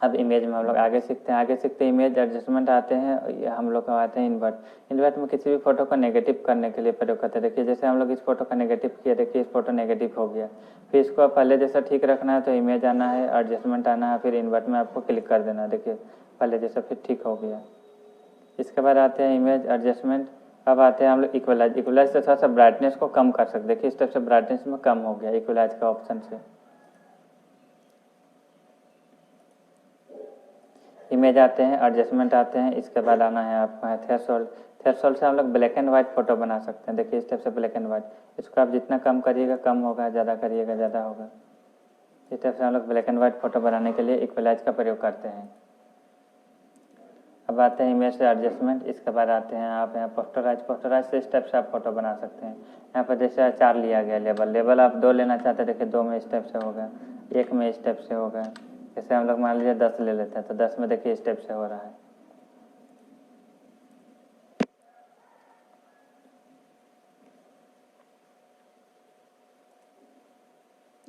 A: अब इमेज में हम लोग आगे सीखते हैं इमेज एडजस्टमेंट आते हैं, हम लोग आते हैं इन्वर्ट। इन्वर्ट में किसी भी फोटो को नेगेटिव करने के लिए प्रयोग करते हैं। देखिए जैसे हम लोग इस फोटो का नेगेटिव किया, देखिए इस फोटो नेगेटिव हो गया। फिर इसको पहले जैसा ठीक रखना है तो इमेज आना है, एडजस्टमेंट आना है, फिर इन्वर्ट में आपको क्लिक कर देना है। देखिए पहले जैसा फिर ठीक हो गया। इसके बाद आते हैं इमेज एडजस्टमेंट। अब आते हैं हम लोग इक्वलाइज। इक्वलाइज से थोड़ा सा ब्राइटनेस को कम कर सकते। देखिए इस टाइप से ब्राइटनेस में कम हो गया इक्वलाइज का ऑप्शन से। इमेज आते हैं, एडजस्टमेंट आते हैं, इसके बाद आना है आपका थ्रेशोल्ड। थ्रेशोल्ड से हम लोग ब्लैक एंड व्हाइट फोटो बना सकते हैं। देखिए इस टाइप से ब्लैक एंड व्हाइट, इसको आप जितना कम करिएगा कम होगा, ज़्यादा करिएगा ज़्यादा होगा। इस टाइप से हम लोग ब्लैक एंड व्हाइट फोटो बनाने के लिए इक्वलाइज का प्रयोग करते हैं। अब आते हैं इमेज से एडजस्टमेंट। इसके बाद आते हैं आप यहाँ पोस्टराइज। पोस्टराइज से इस टाइप से आप फोटो बना सकते हैं। यहाँ पर जैसे 4 लिया गया लेबल आप 2 लेना चाहते हैं। देखिए 2 में इस टाइप से होगा, 1 में इस टाइप से होगा। जैसे हम लोग मान लीजिए 10 ले लेते हैं तो 10 में देखिए इस टाइप से हो रहा है।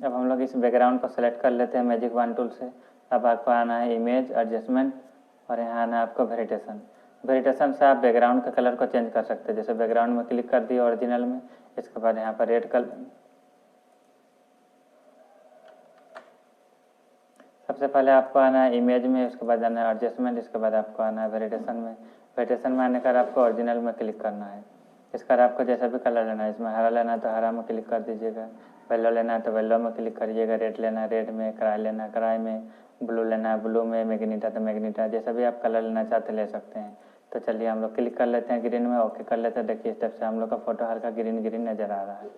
A: अब हम लोग इस बैकग्राउंड को सेलेक्ट कर लेते हैं मैजिक 1 टूल से। अब आपको आना है इमेज एडजस्टमेंट और यहाँ आना है आपको वेरिटेशन। वेरिटेशन से आप बैकग्राउंड के कलर को चेंज कर सकते हैं। जैसे बैकग्राउंड में क्लिक कर दिए ओरिजिनल में, इसके बाद यहाँ पर रेड कलर। सबसे पहले आपको आना है इमेज में, उसके बाद आना है एडजस्टमेंट, इसके बाद आपको आना है वेरिटेशन में। वेरिटेशन में आने का आपको ओरिजिनल में क्लिक करना है। इसका आपको जैसा भी कलर लेना है, इसमें हरा लेना है तो हरा में क्लिक कर दीजिएगा, येलो लेना है तो येलो में क्लिक करिएगा, रेड लेना है रेड में, कराई लेना है कराई में, ब्लू लेना है ब्लू में, मैग्नीटा तो मैग्नीटा, जैसा भी आप कलर लेना चाहते ले सकते हैं। तो चलिए हम लोग क्लिक कर लेते हैं ग्रीन में, ओके कर लेते हैं। देखिए इस टाइप से हम लोग का फोटो हल्का ग्रीन ग्रीन नज़र आ रहा है।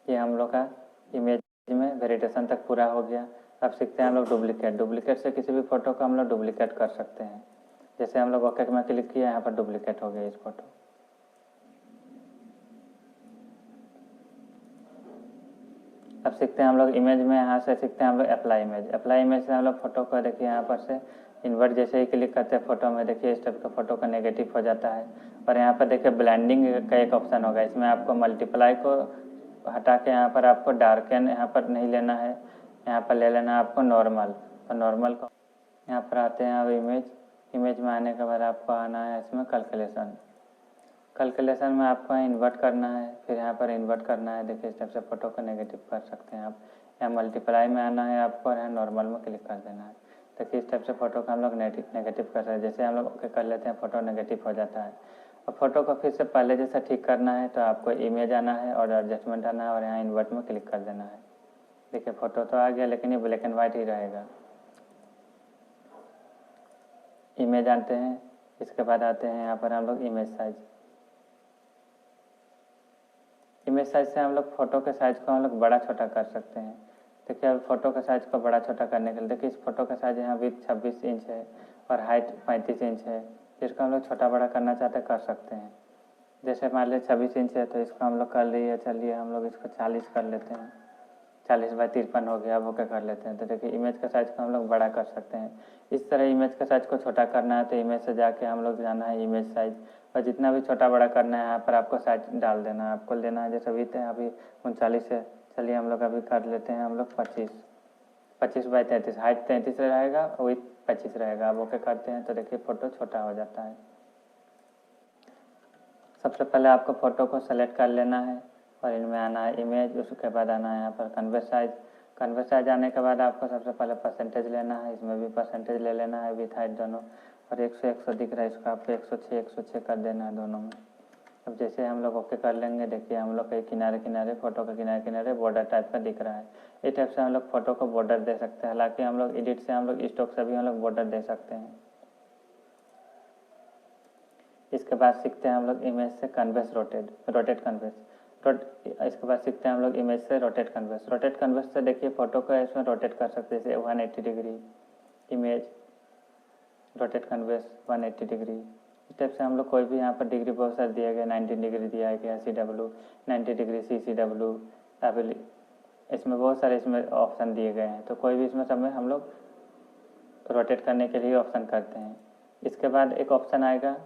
A: ये हम लोग का इमेज में वेरिएशन तक पूरा हो गया। अब सीखते हैं हम लोग डुप्लीकेट। डुप्लीकेट से किसी भी फोटो को हम लोग डुप्लीकेट कर सकते हैं। जैसे हम लोग ओके में क्लिक किया, यहाँ पर डुप्लीकेट हो गया इस फोटो। अब सीखते हैं हम लोग इमेज में, यहाँ से सीखते हैं हम लोग अप्लाई इमेज। अप्लाई इमेज से हम लोग फोटो को देखिए यहाँ पर से इन्वर्ट जैसे ही क्लिक करते हैं फोटो में, देखिए इस टाइप का फोटो का नेगेटिव हो जाता है। और यहाँ पर देखिए ब्लेंडिंग का एक ऑप्शन होगा, इसमें आपको मल्टीप्लाई को हटा के यहाँ पर आपको डार्कन यहाँ पर नहीं लेना है, यहाँ पर ले लेना है आपको नॉर्मल। तो नॉर्मल को यहाँ पर आते हैं अब इमेज में आने के बाद आपको आना है इसमें कैलकुलेशन में आपको इन्वर्ट करना है, फिर यहाँ पर इन्वर्ट करना है। देखिए इस टाइप से फोटो को नेगेटिव कर सकते हैं आप। यहाँ मल्टीप्लाई में आना है आपको और यहाँ नॉर्मल में क्लिक कर देना है। देखिए इस टाइप से फोटो को हम लोग नेगेटिव कर रहे हैं। जैसे हम लोग ओके कर लेते हैं फोटो नेगेटिव हो जाता है। और फोटो को फिर से पहले जैसा ठीक करना है तो आपको इमेज आना है और एडजस्टमेंट आना है और यहाँ इन्वर्ट में क्लिक कर देना है। देखिए फोटो तो आ गया लेकिन ये ब्लैक एंड वाइट ही रहेगा। इमेज आते हैं, इसके बाद आते हैं यहाँ पर हम लोग इमेज साइज। इमेज साइज से हम लोग फोटो के साइज को हम लोग बड़ा छोटा कर सकते हैं। देखिए अब फोटो के साइज को बड़ा छोटा करने के लिए देखिए इस फोटो का साइज यहाँ विड्थ 26 इंच है और हाइट 35 इंच है। जिसको हम लोग छोटा बड़ा करना चाहते कर सकते हैं। जैसे मान लीजिए 26 इंच है तो इसको हम लोग कर लिए, चलिए हम लोग इसको 40 कर लेते हैं। 40 बाई 53 हो गया। अब ओके कर लेते हैं। तो देखिए इमेज का साइज को हम लोग बड़ा कर सकते हैं। इस तरह इमेज का साइज को छोटा करना है तो इमेज से जाके हम लोग जाना है इमेज साइज, और जितना भी छोटा बड़ा करना है यहाँ पर आपको साइज डाल देना है। आपको लेना है जैसे विड्थ है अभी 39 है, चलिए हम लोग अभी कर लेते हैं हम लोग 25 बाई 33। हाइट 33 रहेगा, विड्थ 25 रहेगा। अब ओके करते हैं तो देखिए फ़ोटो छोटा हो जाता है। सबसे पहले आपको फ़ोटो को सेलेक्ट कर लेना है और इनमें आना है इमेज, उसके बाद आना है यहाँ पर कन्वर्ट साइज। कन्वर्ट साइज आने के बाद आपको सबसे पहले परसेंटेज लेना है, इसमें भी परसेंटेज ले लेना है विथ हाइट दोनों। और 100 दिख रहा है, इसको आपको 106 कर देना है दोनों में। अब जैसे हम लोग ओके कर लेंगे, देखिए हम लोग के किनारे फोटो के किनारे बॉर्डर टाइप का दिख रहा है। इस टाइप से हम लोग फोटो को बॉर्डर दे सकते हैं। हालांकि हम लोग एडिट से हम लोग स्टॉक से भी हम लोग बॉर्डर दे सकते हैं। इसके बाद सीखते हैं हम लोग इमेज से कन्वेस रोटेट कन्वेस। इसके बाद सीखते हैं हम लोग इमेज से रोटेट कन्वेस से देखिए फोटो को इसमें रोटेट कर सकते हैं, जैसे 180 डिग्री इमेज रोटेट कन्वेस 180 डिग्री। इस टाइप से हम लोग कोई भी यहाँ पर डिग्री बहुत सारे दिया गया, 90 डिग्री दिया गया, CW 90 डिग्री, CCW एबल, इसमें बहुत सारे इसमें ऑप्शन दिए गए हैं। तो कोई भी इसमें सब में हम लोग रोटेट करने के लिए ऑप्शन करते हैं। इसके बाद एक ऑप्शन आएगा,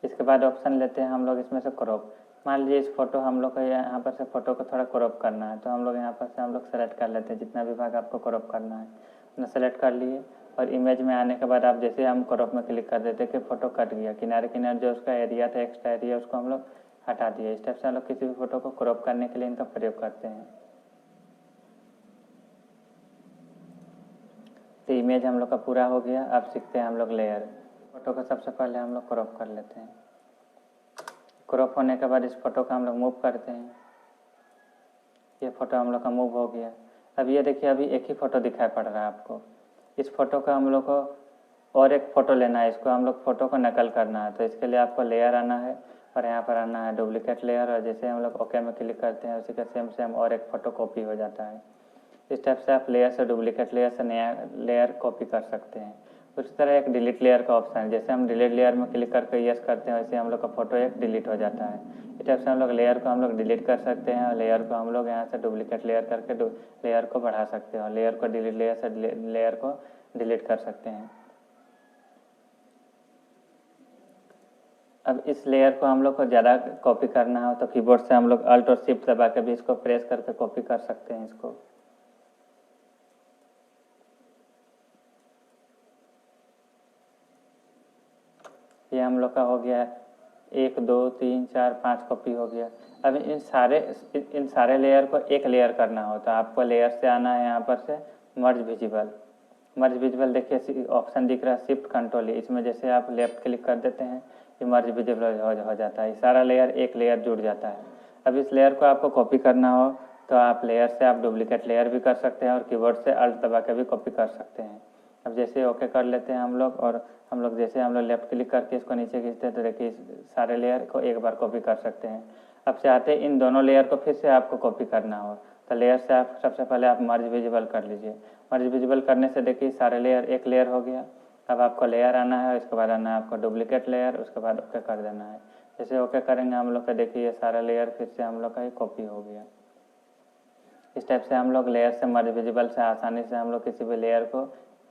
A: इसके बाद ऑप्शन लेते हैं हम लोग इसमें से क्रॉप। मान लीजिए इस फोटो हम लोग को यहाँ पर से फोटो को थोड़ा क्रॉप करना है, तो हम लोग यहाँ पर से हम लोग सेलेक्ट कर लेते हैं जितना भी भाग आपको क्रॉप करना है उन्हें सेलेक्ट कर लिए। और इमेज में आने के बाद आप जैसे हम क्रॉप में क्लिक कर देते कि फ़ोटो कट गया, किनारे जो उसका एरिया था एक्स्ट्रा एरिया उसको हम लोग हटा दिया। इस टाइप से हम लोग किसी भी फोटो को क्रॉप करने के लिए इनका प्रयोग करते हैं। तो इमेज हम लोग का पूरा हो गया। अब सीखते हैं हम लोग लेयर। फोटो को सबसे पहले हम लोग क्रॉप कर लेते हैं। क्रॉप होने के बाद इस फोटो को हम लोग मूव करते हैं। ये फोटो हम लोग का मूव हो गया। अब ये देखिए अभी एक ही फ़ोटो दिखाई पड़ रहा है आपको। इस फोटो का हम लोग को और एक फ़ोटो लेना है, इसको हम लोग फ़ोटो को नकल करना है। तो इसके लिए आपको लेयर आना है और यहाँ पर आना है डुप्लीकेट लेयर, और जैसे हम लोग ओके में क्लिक करते हैं उसी का सेम और एक फ़ोटो कॉपी हो जाता है। इस टाइप से आप लेयर से डुप्लीकेट लेयर से नया लेयर कॉपी कर सकते हैं। उस तरह एक डिलीट लेयर का ऑप्शन है, जैसे हम डिलीट लेयर में क्लिक करके यस करते हैं वैसे हम लोग का फोटो एक डिलीट हो जाता है। इस टाइप से हम लोग लेयर को हम लोग डिलीट कर सकते हैं और लेयर को हम लोग यहाँ से डुप्लीकेट लेयर करके लेयर को बढ़ा सकते हैं और लेयर को डिलीट लेयर से लेयर को डिलीट कर सकते हैं। अब इस लेयर को हम लोग को ज़्यादा कॉपी करना हो तो कीबोर्ड से हम लोग अल्ट और शिफ्ट दबा के भी इसको प्रेस करके कॉपी कर सकते हैं इसको। ये हम लोग का हो गया 1 2 3 4 5 कॉपी हो गया। अब इन सारे लेयर को एक लेयर करना हो तो आपको लेयर से आना है यहाँ पर से मर्ज विजिबल देखिए ऑप्शन दिख रहा है शिफ्ट कंट्रोल, इसमें जैसे आप लेफ्ट क्लिक कर देते हैं ये मर्ज विजिबल हो जाता है। सारा लेयर एक लेयर जुड़ जाता है। अब इस लेयर को आपको कॉपी करना हो तो आप लेयर से आप डुप्लीकेट लेयर भी कर सकते हैं और कीबोर्ड से अल्ट दबा के भी कॉपी कर सकते हैं। अब जैसे ओके कर लेते हैं हम लोग, और हम लोग जैसे हम लोग लेफ्ट क्लिक करके इसको नीचे खींचते हैं तो देखिए सारे लेयर को एक बार कॉपी कर सकते हैं। अब चाहते हैं इन दोनों लेयर को फिर से आपको कॉपी करना हो तो लेयर से आप सबसे पहले आप मर्ज विजिबल कर लीजिए। मर्ज विजिबल करने से देखिए सारे लेयर एक लेयर हो गया। अब आपको लेयर आना है, इसके बाद आना है आपको डुप्लीकेट लेयर, उसके बाद ओके कर देना है। जैसे ओके करेंगे हम लोग का देखिए ये सारा लेयर फिर से हम लोग का ही कॉपी हो गया। इस टाइप से हम लोग लेयर से मर्ज विजिबल से आसानी से हम लोग किसी भी लेयर को,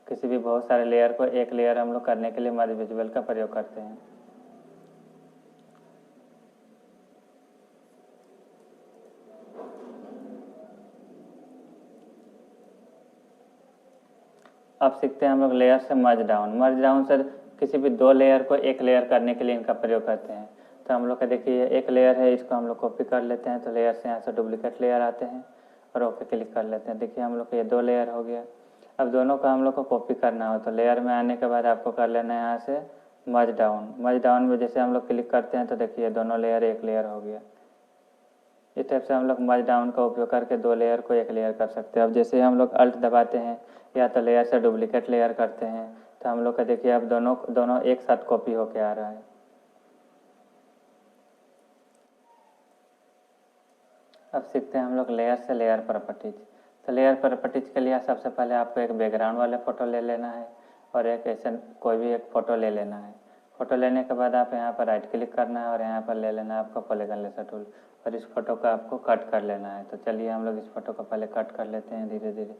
A: किसी भी बहुत सारे लेयर को एक लेयर हम लोग करने के लिए मर्ज विजिबल का प्रयोग करते हैं। अब सीखते हैं हम लोग लेयर से मर्ज डाउन। मर्ज डाउन से किसी भी दो लेयर को एक लेयर करने के लिए इनका प्रयोग करते हैं। तो हम लोग का देखिए एक लेयर है, इसको हम लोग कॉपी कर लेते हैं तो लेयर से यहाँ से डुप्लीकेट लेयर आते हैं और ओके क्लिक कर लेते हैं। देखिए हम लोग का ये दो लेयर हो गया। अब दोनों का हम लोग को कॉपी करना हो तो लेयर में आने के बाद आपको कर लेना है यहाँ से मर्ज डाउन। मर्ज डाउन में जैसे हम लोग क्लिक करते हैं तो देखिए दोनों लेयर एक लेयर हो गया। इस टाइप से हम लोग मर्ज डाउन का उपयोग करके दो लेयर को एक लेयर कर सकते हैं। अब जैसे हम लोग अल्ट दबाते हैं या तो लेयर से डुप्लीकेट लेयर करते हैं तो हम लोग का देखिए अब दोनों एक साथ कॉपी होके आ रहा है। अब सीखते हैं हम लोग लेयर से लेयर प्रॉपर्टीज। तो लेयर प्रॉपर्टीज के लिए सबसे पहले आपको एक बैकग्राउंड वाले फ़ोटो ले लेना है और एक ऐसे कोई भी एक फ़ोटो ले लेना है। फ़ोटो लेने के बाद आप यहाँ पर राइट क्लिक करना है और यहाँ पर ले लेना है आपको पॉलीगन लेसर टूल और इस फोटो को आपको कट कर लेना है। तो चलिए हम लोग इस फोटो को पहले कट कर लेते हैं धीरे धीरे।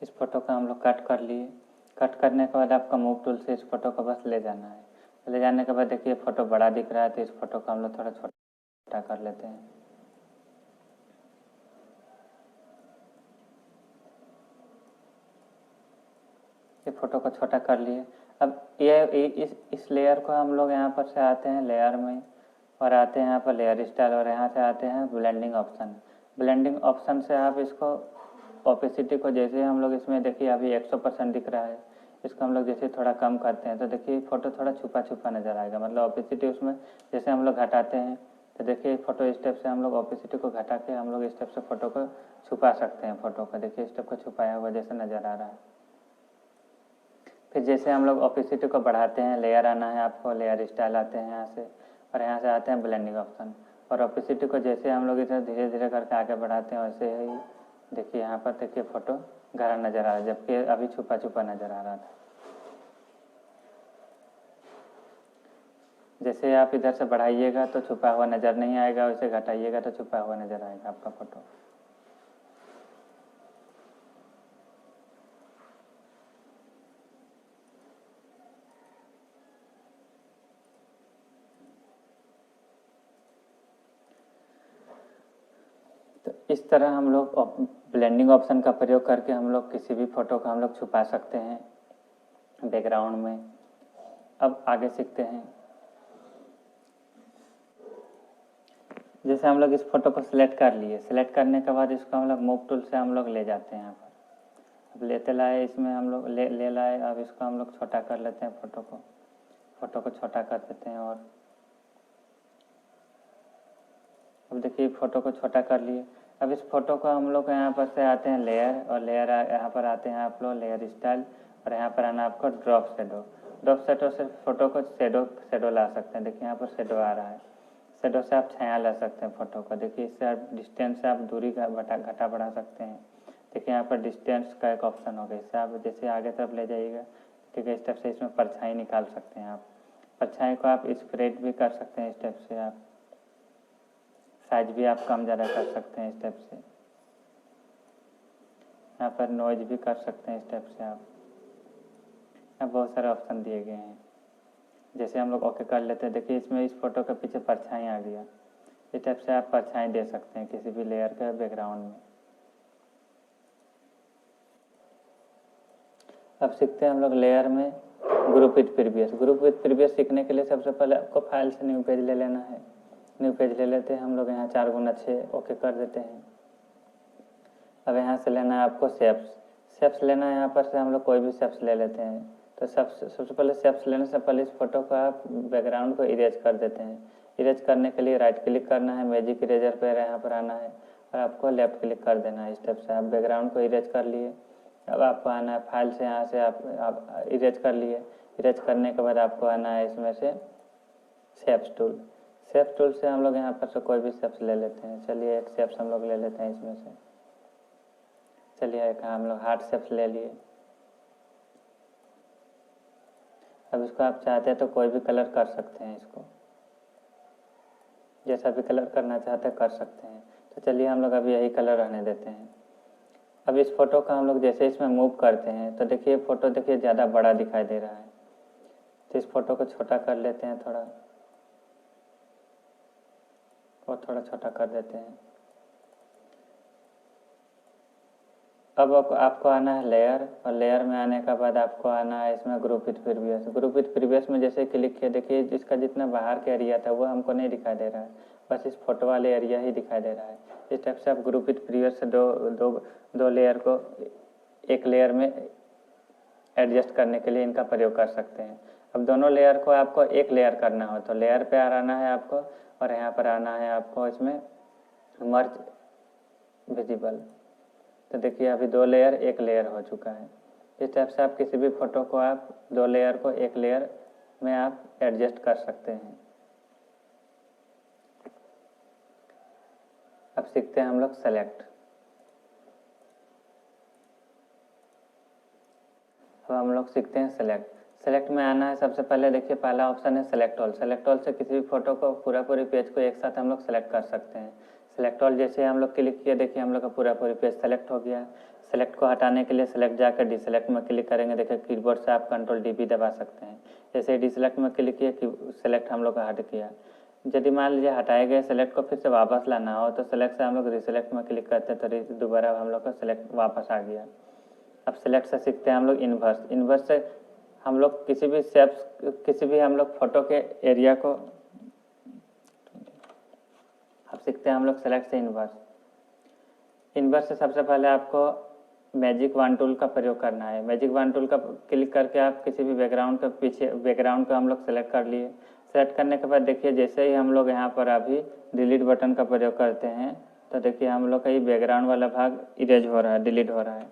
A: इस फोटो का हम लोग कट कर लिए। कट करने के बाद आपका मूव टूल से इस फोटो को बस ले जाना है। ले जाने के बाद देखिए फोटो बड़ा दिख रहा है तो इस फोटो को हम लोग थोड़ा छोटा कर लेते हैं। ये फोटो को छोटा कर लिए। अब ये इस लेयर को हम लोग यहाँ पर से आते हैं लेयर में और आते हैं यहाँ पर लेयर स्टाइल और यहाँ से आते हैं ब्लेंडिंग ऑप्शन। ब्लेंडिंग ऑप्शन से आप इसको ओपेसिटी को जैसे हम लोग इसमें देखिए अभी 100% दिख रहा है, इसको हम लोग जैसे थोड़ा कम करते हैं तो देखिए फ़ोटो थोड़ा छुपा छुपा नज़र आएगा। मतलब ओपेसिटी उसमें जैसे हम लोग घटाते हैं तो देखिए फ़ोटो स्टेप से हम लोग ओपेसिटी को घटा के हम लोग स्टेप से फ़ोटो को छुपा सकते हैं। फ़ोटो को देखिए स्टेप को छुपाया हुआ जैसे नज़र आ रहा है। फिर जैसे हम लोग ओपेसिटी को बढ़ाते हैं, लेयर आना है आपको, लेयर स्टाइल आते हैं यहाँ से और यहाँ से आते हैं ब्लेंडिंग ऑप्शन और ओपेसिटी को जैसे हम लोग इधर धीरे धीरे करके आगे बढ़ाते हैं वैसे ही देखिए यहाँ पर देखिए फ़ोटो गहरा नज़र आ रहा है जबकि अभी छुपा छुपा नज़र आ रहा था। जैसे आप इधर से बढ़ाइएगा तो छुपा हुआ नज़र नहीं आएगा, वैसे घटाइएगा तो छुपा हुआ नज़र आएगा आपका फ़ोटो। तो इस तरह हम लोग ब्लेंडिंग ऑप्शन का प्रयोग करके हम लोग किसी भी फ़ोटो को हम लोग छुपा सकते हैं बैकग्राउंड में। अब आगे सीखते हैं। जैसे हम लोग इस फोटो को सिलेक्ट कर लिए, सिलेक्ट करने के बाद इसको हम लोग मूव टूल से हम लोग ले जाते हैं यहाँ पर। अब लेते लाए इसमें हम लोग ले लाए। अब इसको हम लोग छोटा कर लेते हैं, फ़ोटो को छोटा कर देते हैं। और अब देखिए फ़ोटो को छोटा कर लिए। अब इस फोटो को हम लोग यहाँ पर से आते हैं लेयर और लेयर यहाँ पर आते हैं आप लोग लेयर स्टाइल और यहाँ पर आना आपको ड्रॉप शेडो। ड्रॉप शेडो से फ़ोटो को शेडो ला सकते हैं। देखिए यहाँ पर शेडो आ रहा है। शेडो से आप छाया ला सकते हैं फ़ोटो को। देखिए इससे आप डिस्टेंस से आप दूरी का घटा बढ़ा सकते हैं। देखिए यहाँ पर डिस्टेंस का एक ऑप्शन होगा, इससे आप जैसे आगे तरफ ले जाइएगा ठीक है। इस टाइप से इसमें परछाई निकाल सकते हैं आप। परछाई को आप स्प्रेड भी कर सकते हैं। इस टाइप से आप साइज भी आप कम ज़्यादा कर सकते हैं। इस टाइप से यहाँ पर नॉइज भी कर सकते हैं। इस टाइप से आप यहाँ बहुत सारे ऑप्शन दिए गए हैं। जैसे हम लोग ओके कर लेते हैं, देखिए इसमें इस फोटो के पीछे परछाई आ गया। इस टाइप से आप परछाई दे सकते हैं किसी भी लेयर के बैकग्राउंड में। अब सीखते हैं हम लोग लेयर में group with previous. Group with previous सीखने के लिए सबसे पहले आपको फाइल से न्यू पेज ले लेना है न्यू पेज ले लेते हैं हम लोग। यहाँ 4 गुना 6 ओके कर देते हैं। अब यहाँ से लेना है आपको शेप्स लेना है। यहाँ पर से हम लोग कोई भी शेप्स ले लेते हैं। तो सबसे पहले शेप्स लेने से पहले इस फोटो को आप बैकग्राउंड को इरेज कर देते हैं। इरेज करने के लिए राइट क्लिक करना है, मैजिक इरेजर पर यहाँ पर आना है और आपको लेफ्ट क्लिक कर देना है। इस स्टेप से आप बैकग्राउंड को इरेज कर लिए। अब आपको आना है फाइल से, यहाँ से आप इरेज कर लिए। इरेज करने के बाद आपको आना है इसमें से शेप्स टूल से हम लोग यहाँ पर से कोई भी शेप्स ले लेते हैं। चलिए एक शेप्स हम लोग ले लेते हैं इसमें से। चलिए एक हम लोग हार्ट शेप्स ले लिए। अब इसको आप चाहते हैं तो कोई भी कलर कर सकते हैं, इसको जैसा भी कलर करना चाहते हैं कर सकते हैं। तो चलिए हम लोग अभी यही कलर रहने देते हैं। अब इस फोटो का हम लोग जैसे इसमें मूव करते हैं तो देखिए फोटो देखिए ज़्यादा बड़ा दिखाई दे रहा है। तो इस फोटो को छोटा कर लेते हैं थोड़ा, और थोड़ा छोटा कर देते हैं। अब आपको आना है लेयर, और लेयर में आने के बाद आपको आना है इसमें group with previous. Group with previous में जैसे क्लिक किया देखिए इसका जितना बाहर का एरिया था वो हमको नहीं दिखाई दे रहा है, बस इस फोटो वाले एरिया ही दिखाई दे रहा है। इस टाइप से आप ग्रुप विथ प्रीवियस से दो लेयर को एक लेयर में एडजस्ट करने के लिए इनका प्रयोग कर सकते हैं। अब दोनों लेयर को आपको एक लेयर करना हो तो लेयर पे आना है आपको, और यहाँ पर आना है आपको इसमें मर्ज विजिबल। तो देखिए अभी 2 लेयर 1 लेयर हो चुका है। इस टाइप से आप किसी भी फोटो को आप 2 लेयर को 1 लेयर में आप एडजस्ट कर सकते हैं। अब सीखते हैं हम लोग सेलेक्ट। अब हम लोग सीखते हैं सेलेक्ट में आना है। सबसे पहले देखिए पहला ऑप्शन है सेलेक्ट ऑल। सेलेक्ट ऑल से किसी भी फोटो को पूरी पेज को एक साथ हम लोग सेलेक्ट कर सकते हैं। सेलेक्ट ऑल जैसे हम लोग क्लिक किए देखिए हम लोग का पूरी पेज सेलेक्ट हो गया। सेलेक्ट को हटाने के लिए सेलेक्ट जाकर डिसेलेक्ट में क्लिक करेंगे। देखिए कीबोर्ड से आप कंट्रोल डी भी दबा सकते हैं। जैसे ही डिसेलेक्ट में क्लिक किए सेलेक्ट हम लोग का हट गया। यदि मान लीजिए हटाए गए सेलेक्ट को फिर से वापस लाना हो तो सेलेक्ट से हम लोग रिसेलेक्ट में क्लिक करते हैं तो दोबारा हम लोग का सेलेक्ट वापस आ गया। अब सेलेक्ट से सीखते हैं हम लोग इन्वर्स से हम लोग किसी भी हम लोग फोटो के एरिया को अब सीखते हैं हम लोग सेलेक्ट से इन्वर्स से सबसे पहले आपको मैजिक 1 टूल का प्रयोग करना है। मैजिक 1 टूल का क्लिक करके आप किसी भी बैकग्राउंड के पीछे बैकग्राउंड को हम लोग सेलेक्ट कर लिए। सेलेक्ट करने के बाद देखिए जैसे ही हम लोग यहाँ पर अभी डिलीट बटन का प्रयोग करते हैं तो देखिए हम लोग का ये बैकग्राउंड वाला भाग इरेज हो रहा है, डिलीट हो रहा है।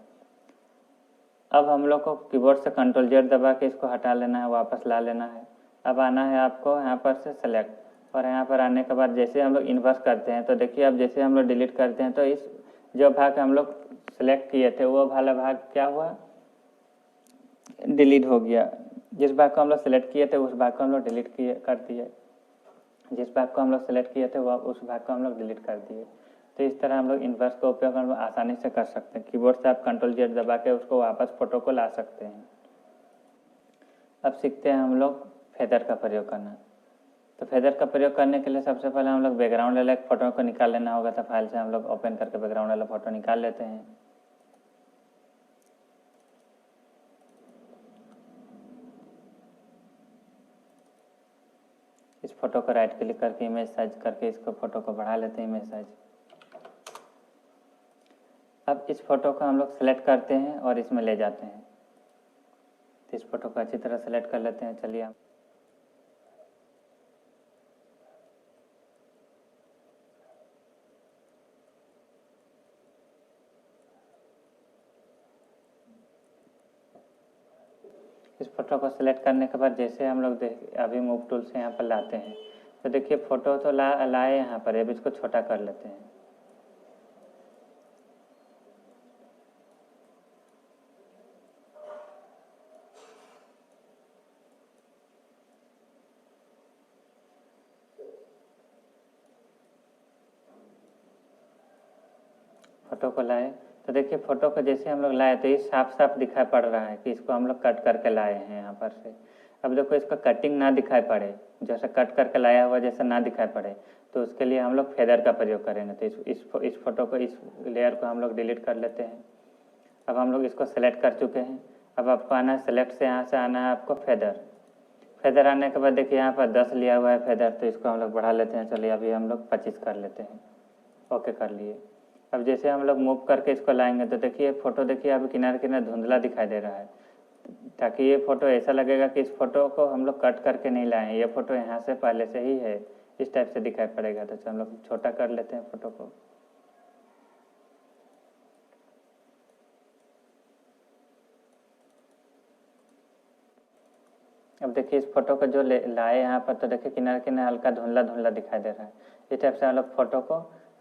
A: अब हम लोग को कीबोर्ड से कंट्रोल जेड दबा के इसको हटा लेना है, वापस ला लेना है। अब आना है आपको यहाँ पर से सेलेक्ट, और यहाँ पर आने के बाद जैसे हम लोग इन्वर्स करते हैं तो देखिए अब जैसे हम लोग डिलीट करते हैं तो इस जो भाग हम लोग सेलेक्ट किए थे वो वाला भाग क्या हुआ, डिलीट हो गया। जिस भाग को हम लोग सेलेक्ट किए थे उस भाग को हम लोग डिलीट कर दिए, जिस भाग को हम लोग सेलेक्ट किए थे वह उस भाग को हम लोग डिलीट कर दिए। तो इस तरह हम लोग इन्वर्स का उपयोग हम लोग आसानी से कर सकते हैं। कीबोर्ड से आप कंट्रोल जेड दबा के उसको वापस फोटो को ला सकते हैं। अब सीखते हैं हम लोग फेदर का प्रयोग करना। तो फेदर का प्रयोग करने के लिए सबसे पहले हम लोग बैकग्राउंड वाला एक फोटो को निकाल लेना होगा। तो फाइल से हम लोग ओपन करके बैकग्राउंड वाला फोटो निकाल लेते हैं। इस फोटो को राइट क्लिक करके इमेज साइज करके इसको फोटो को बढ़ा लेते हैं, इमेज साइज। अब इस फोटो को हम लोग सेलेक्ट करते हैं और इसमें ले जाते हैं। तो इस फोटो को अच्छी तरह सेलेक्ट कर लेते हैं। चलिए हम इस फोटो को सिलेक्ट करने के बाद जैसे हम लोग अभी मूव टूल से यहाँ पर लाते हैं तो देखिए फोटो तो लाए यहाँ पर, अब इसको छोटा कर लेते हैं। फोटो को लाए तो देखिए फोटो को जैसे हम लोग लाए तो ये साफ साफ दिखाई पड़ रहा है कि इसको हम लोग कट करके लाए हैं यहाँ पर से। अब देखो इसका कटिंग ना दिखाई पड़े, जैसे कट करके लाया हुआ जैसा ना दिखाई पड़े तो उसके लिए हम लोग फेदर का प्रयोग करेंगे। तो इस फोटो को, इस लेयर को हम लोग डिलीट कर लेते हैं। अब हम लोग इसको सेलेक्ट कर चुके हैं। अब आपको आना है सेलेक्ट से, यहाँ से आना है आपको फेदर फेदर आने के बाद देखिए यहाँ पर 10 लिया हुआ है फेदर, तो इसको हम लोग बढ़ा लेते हैं। चलिए अभी हम लोग 25 कर लेते हैं। ओके कर लिए। अब जैसे हम लोग मूव करके इसको लाएंगे तो देखिए फ़ोटो देखिए अभी किनारे किनारे धुंधला दिखाई दे रहा है, ताकि ये फ़ोटो ऐसा लगेगा कि इस फ़ोटो को हम लोग कट करके नहीं लाए हैं, ये फ़ोटो यहाँ से पहले से ही है, इस टाइप से दिखाई पड़ेगा। तो हम लोग छोटा कर लेते हैं फ़ोटो को। अब देखिए इस फोटो को जो लाए यहाँ पर, तो देखिए किनारे किनारे हल्का धुंधला धुंधला दिखाई दे रहा है। इस टाइप से हम लोग फ़ोटो को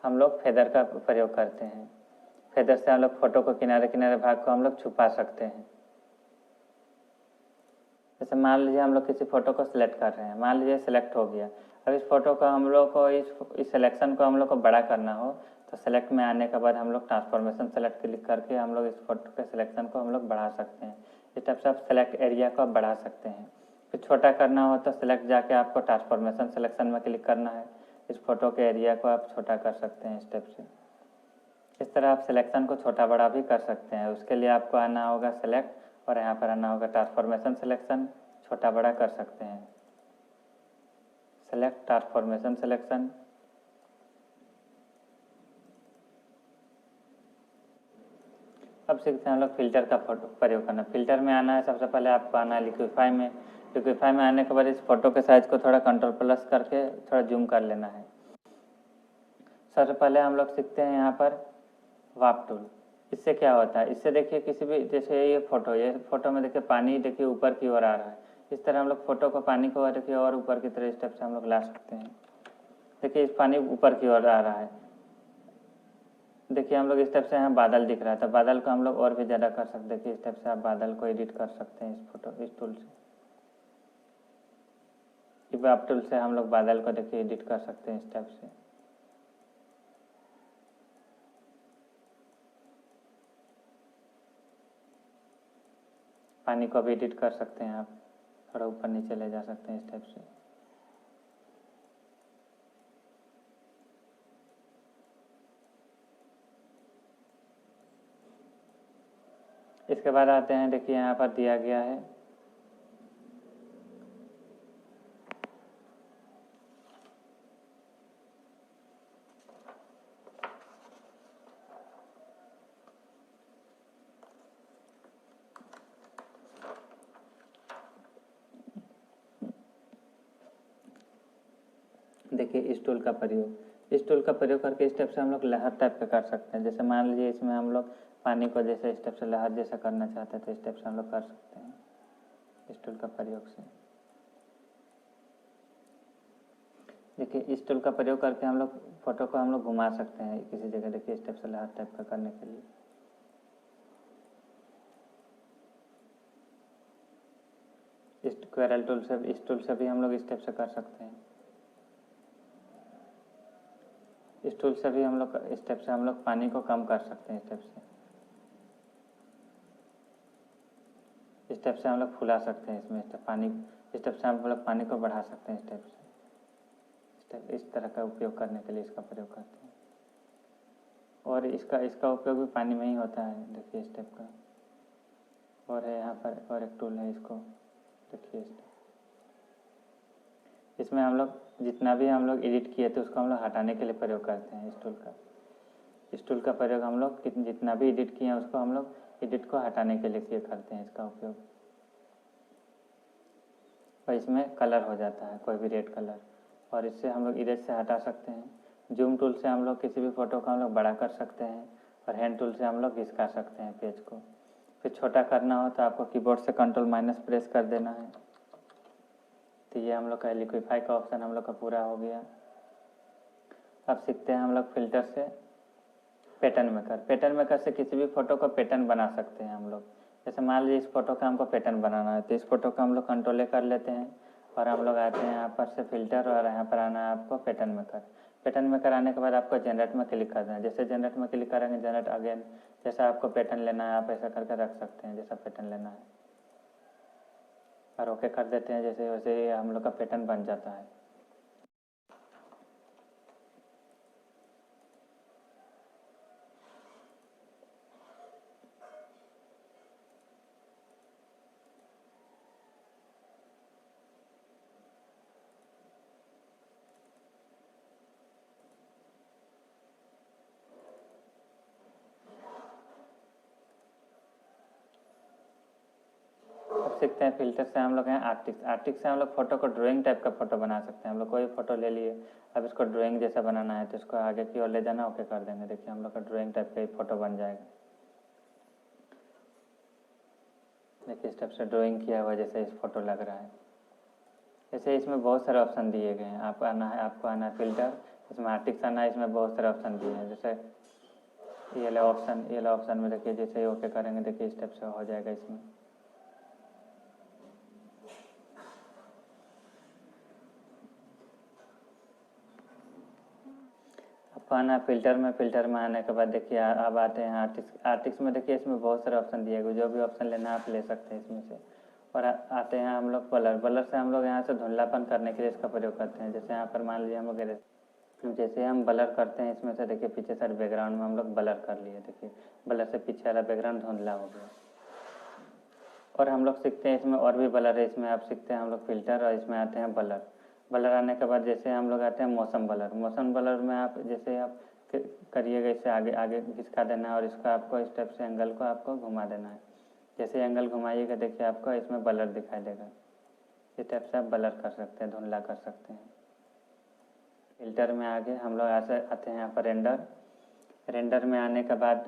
A: हम लोग फेदर का प्रयोग करते हैं। फेदर से हम लोग फ़ोटो को किनारे किनारे भाग को हम लोग छुपा सकते हैं। जैसे मान लीजिए हम लोग किसी फ़ोटो को सिलेक्ट कर रहे हैं, मान लीजिए सिलेक्ट हो गया। अब इस फ़ोटो को हम लोग को इस सिलेक्शन को हम लोग को बड़ा करना हो, तो सेलेक्ट में आने के बाद हम लोग ट्रांसफॉर्मेशन सेलेक्ट क्लिक करके हम लोग इस फोटो के सिलेक्शन को हम लोग बढ़ा सकते हैं। इस टाइप से आप सेलेक्ट एरिया को आप बढ़ा सकते हैं। फिर छोटा करना हो तो सेलेक्ट जाके आपको ट्रांसफॉर्मेशन सिलेक्शन में क्लिक करना है, इस फोटो के एरिया को आप छोटा कर सकते हैं इस टाइप से। इस तरह आप सिलेक्शन को छोटा बड़ा भी कर सकते हैं। उसके लिए आपको आना होगा सेलेक्ट और यहाँ पर आना होगा ट्रांसफॉर्मेशन सिलेक्शन, छोटा बड़ा कर सकते हैं। सेलेक्ट ट्रांसफॉर्मेशन सिलेक्शन, अब सीखते हैं हम लोग फिल्टर का प्रयोग करना। फिल्टर में आना है, सबसे पहले आपको आना है लिक्विफाई में। लिक्विफाई में आने के बाद इस फोटो के साइज को थोड़ा कंट्रोल प्लस करके थोड़ा जूम कर लेना है। सबसे पहले हम लोग सीखते हैं यहाँ पर वार्प टूल। इससे क्या होता है, इससे देखिए किसी भी, जैसे ये फोटो में देखिए पानी देखिए ऊपर की ओर आ रहा है, इस तरह हम लोग फोटो को पानी को देखिए और ऊपर की तरह स्टेप से हम लोग ला सकते हैं। देखिए इस पानी ऊपर की ओर आ रहा है, देखिए हम लोग इस टाइप से यहाँ बादल दिख रहा है, तो बादल को हम लोग और भी ज़्यादा कर सकते हैं। देखिए इस टाइप से आप बादल को एडिट कर सकते हैं इस टूल से। वार्प टूल से हम लोग बादल को देखिए एडिट कर सकते हैं इस टाइप से। पानी को भी एडिट कर सकते हैं आप, थोड़ा ऊपर नीचे ले जा सकते हैं इस टाइप से। इसके बाद आते हैं, देखिए यहाँ पर दिया गया है देखिए इस टूल का प्रयोग, इस टूल का प्रयोग करके इस टाइप से हम लोग लहर टाइप का कर सकते हैं। जैसे मान लीजिए इसमें हम लोग पानी को जैसे इस टाइप से लहर जैसा करना चाहते हैं, तो इस टाइप से हम लोग कर सकते हैं इस टूल का प्रयोग से। देखिए इस टूल का प्रयोग करके हम लोग फोटो को हम लोग घुमा सकते हैं किसी जगह। देखिए इस टाइप से लहर टाइप का करने के लिए स्क्वायरल टूल से, इस टूल से भी हम लोग इस टाइप से कर सकते हैं। इस टूल से भी हम लोग इस टाइप से हम लोग पानी को कम कर सकते हैं इस टाइप से। इस टाइप से हम लोग फुला सकते हैं इसमें पानी, इस टाइप से हम लोग पानी को बढ़ा सकते हैं इस टाइप से। इस तरह का उपयोग करने के लिए इसका प्रयोग करते हैं। और इसका उपयोग भी पानी में ही होता है। देखिए इस टाइप का और है यहाँ पर और एक टूल है, इसको देखिए इसमें हम लोग जितना भी हम लोग एडिट किए थे उसको हम लोग हटाने के लिए प्रयोग करते हैं इस टूल का। इस टूल का प्रयोग हम लोग जितना भी एडिट किए हैं उसको हम लोग एडिट को हटाने के लिए करते हैं इसका उपयोग। और इसमें कलर हो जाता है कोई भी रेड कलर, और इससे हम लोग इरेज से हटा सकते हैं। जूम टूल से हम लोग किसी भी फोटो को हम लोग बड़ा कर सकते हैं, और हैंड टूल से हम लोग घिसका सकते हैं पेज को। फिर छोटा करना हो तो आपको कीबोर्ड से कंट्रोल माइनस प्रेस कर देना है। तो ये हम लोग का लिक्विफाई का ऑप्शन हम लोग का पूरा हो गया। अब सीखते हैं हम लोग फिल्टर से पैटर्न मेकर। पैटर्न मेकर से किसी भी फोटो को पैटर्न बना सकते हैं हम लोग। जैसे मान लीजिए इस फोटो का हमको पैटर्न बनाना है, तो इस फोटो का हम लोग कंट्रोल ए कर लेते हैं और हम लोग आते हैं यहाँ पर से फिल्टर, और यहाँ पर आना है आपको पैटर्न मेकर। पैटर्न मेकर आने के बाद आपको जनरेट में क्लिक करना है। जैसे जनरेट में क्लिक करेंगे, जनरेट अगेन, जैसा आपको पैटर्न लेना है आप ऐसा करके रख सकते हैं जैसा पैटर्न लेना है, और ओके कर देते हैं। जैसे वैसे हम लोग का पैटर्न बन जाता है। सीखते हैं फिल्टर से हम लोग हैं आर्टिस्ट। आर्टिस्ट से हम लोग फोटो को ड्राइंग टाइप का फोटो बना सकते हैं। हम लोग कोई फोटो ले लिए, अब इसको ड्राइंग जैसा बनाना है तो इसको आगे की ओर ले जाना, ओके कर देंगे। देखिए हम लोग का ड्राइंग टाइप का ही फोटो बन जाएगा। देखिए इस टाइप से ड्राइंग किया हुआ जैसे इस फोटो लग रहा है। जैसे इसमें बहुत सारे ऑप्शन दिए गए हैं। आपको आना है फिल्टर, इसमें आर्टिस्ट आना है, इसमें बहुत सारे ऑप्शन दिए हैं। जैसे ये ऑप्शन में देखिए जैसे ही ओके करेंगे देखिए इस टाइप से हो जाएगा। इसमें आपको आना फिल्टर में आने के बाद देखिए अब आते हैं आर्टिस्ट में। देखिए इसमें बहुत सारे ऑप्शन दिए गए, जो भी ऑप्शन लेना है आप ले सकते हैं इसमें से। और आते हैं हम लोग बलर से हम लोग यहाँ से धुंधलापन करने के लिए इसका प्रयोग करते हैं। जैसे यहाँ पर मान लीजिए हम लोग जैसे हम ब्लर करते हैं इसमें से, देखिए पीछे साइड बैकग्राउंड में हम लोग ब्लर कर लिए। देखिए ब्लर से पीछे वाला बैकग्राउंड धुंधला हो गया। और हम लोग सीखते हैं इसमें और भी ब्लर है। इसमें आप सीखते हैं हम लोग फिल्टर, और इसमें आते हैं ब्लर आने के बाद जैसे हम लोग आते हैं मौसम ब्लर में आप जैसे आप करिएगा इसे आगे खिसका देना है, और इसको आपको इस टाइप से एंगल को आपको घुमा देना है। जैसे एंगल घुमाइएगा देखिए आपको इसमें ब्लर दिखाई देगा। इस टाइप से आप ब्लर कर सकते हैं, धुंधला कर सकते हैं। फिल्टर में आगे हम लोग ऐसे आते हैं यहाँ पर रेंडर में आने के बाद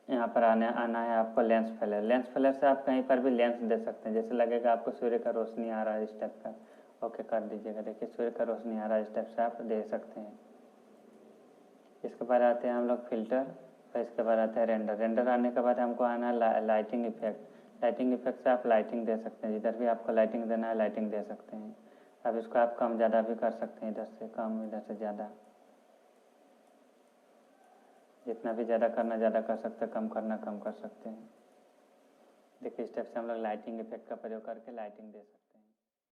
A: यहाँ पर आना है आपको लेंस फ्लेयर से आप कहीं पर भी लेंस दे सकते हैं। जैसे लगेगा आपको सूर्य का रोशनी आ रहा है इस टाइप का, ओके कर दीजिएगा। देखिए सूर्य का रोशनी आ रहा है, इस टाइप से आप दे सकते हैं। इसके बाद आते हैं हम लोग फिल्टर, और इसके बाद आता है रेंडर आने के बाद हमको आना है लाइटिंग इफेक्ट से आप लाइटिंग दे सकते हैं। जिधर भी आपको लाइटिंग देना है लाइटिंग दे सकते हैं। अब इसको आप कम ज़्यादा भी कर सकते हैं, इधर से कम इधर से ज़्यादा। जितना भी ज़्यादा करना ज़्यादा कर सकते हैं, कम करना कम कर सकते हैं। देखिए इस टाइप से हम लोग लाइटिंग इफेक्ट का प्रयोग करके लाइटिंग दे सकते हैं।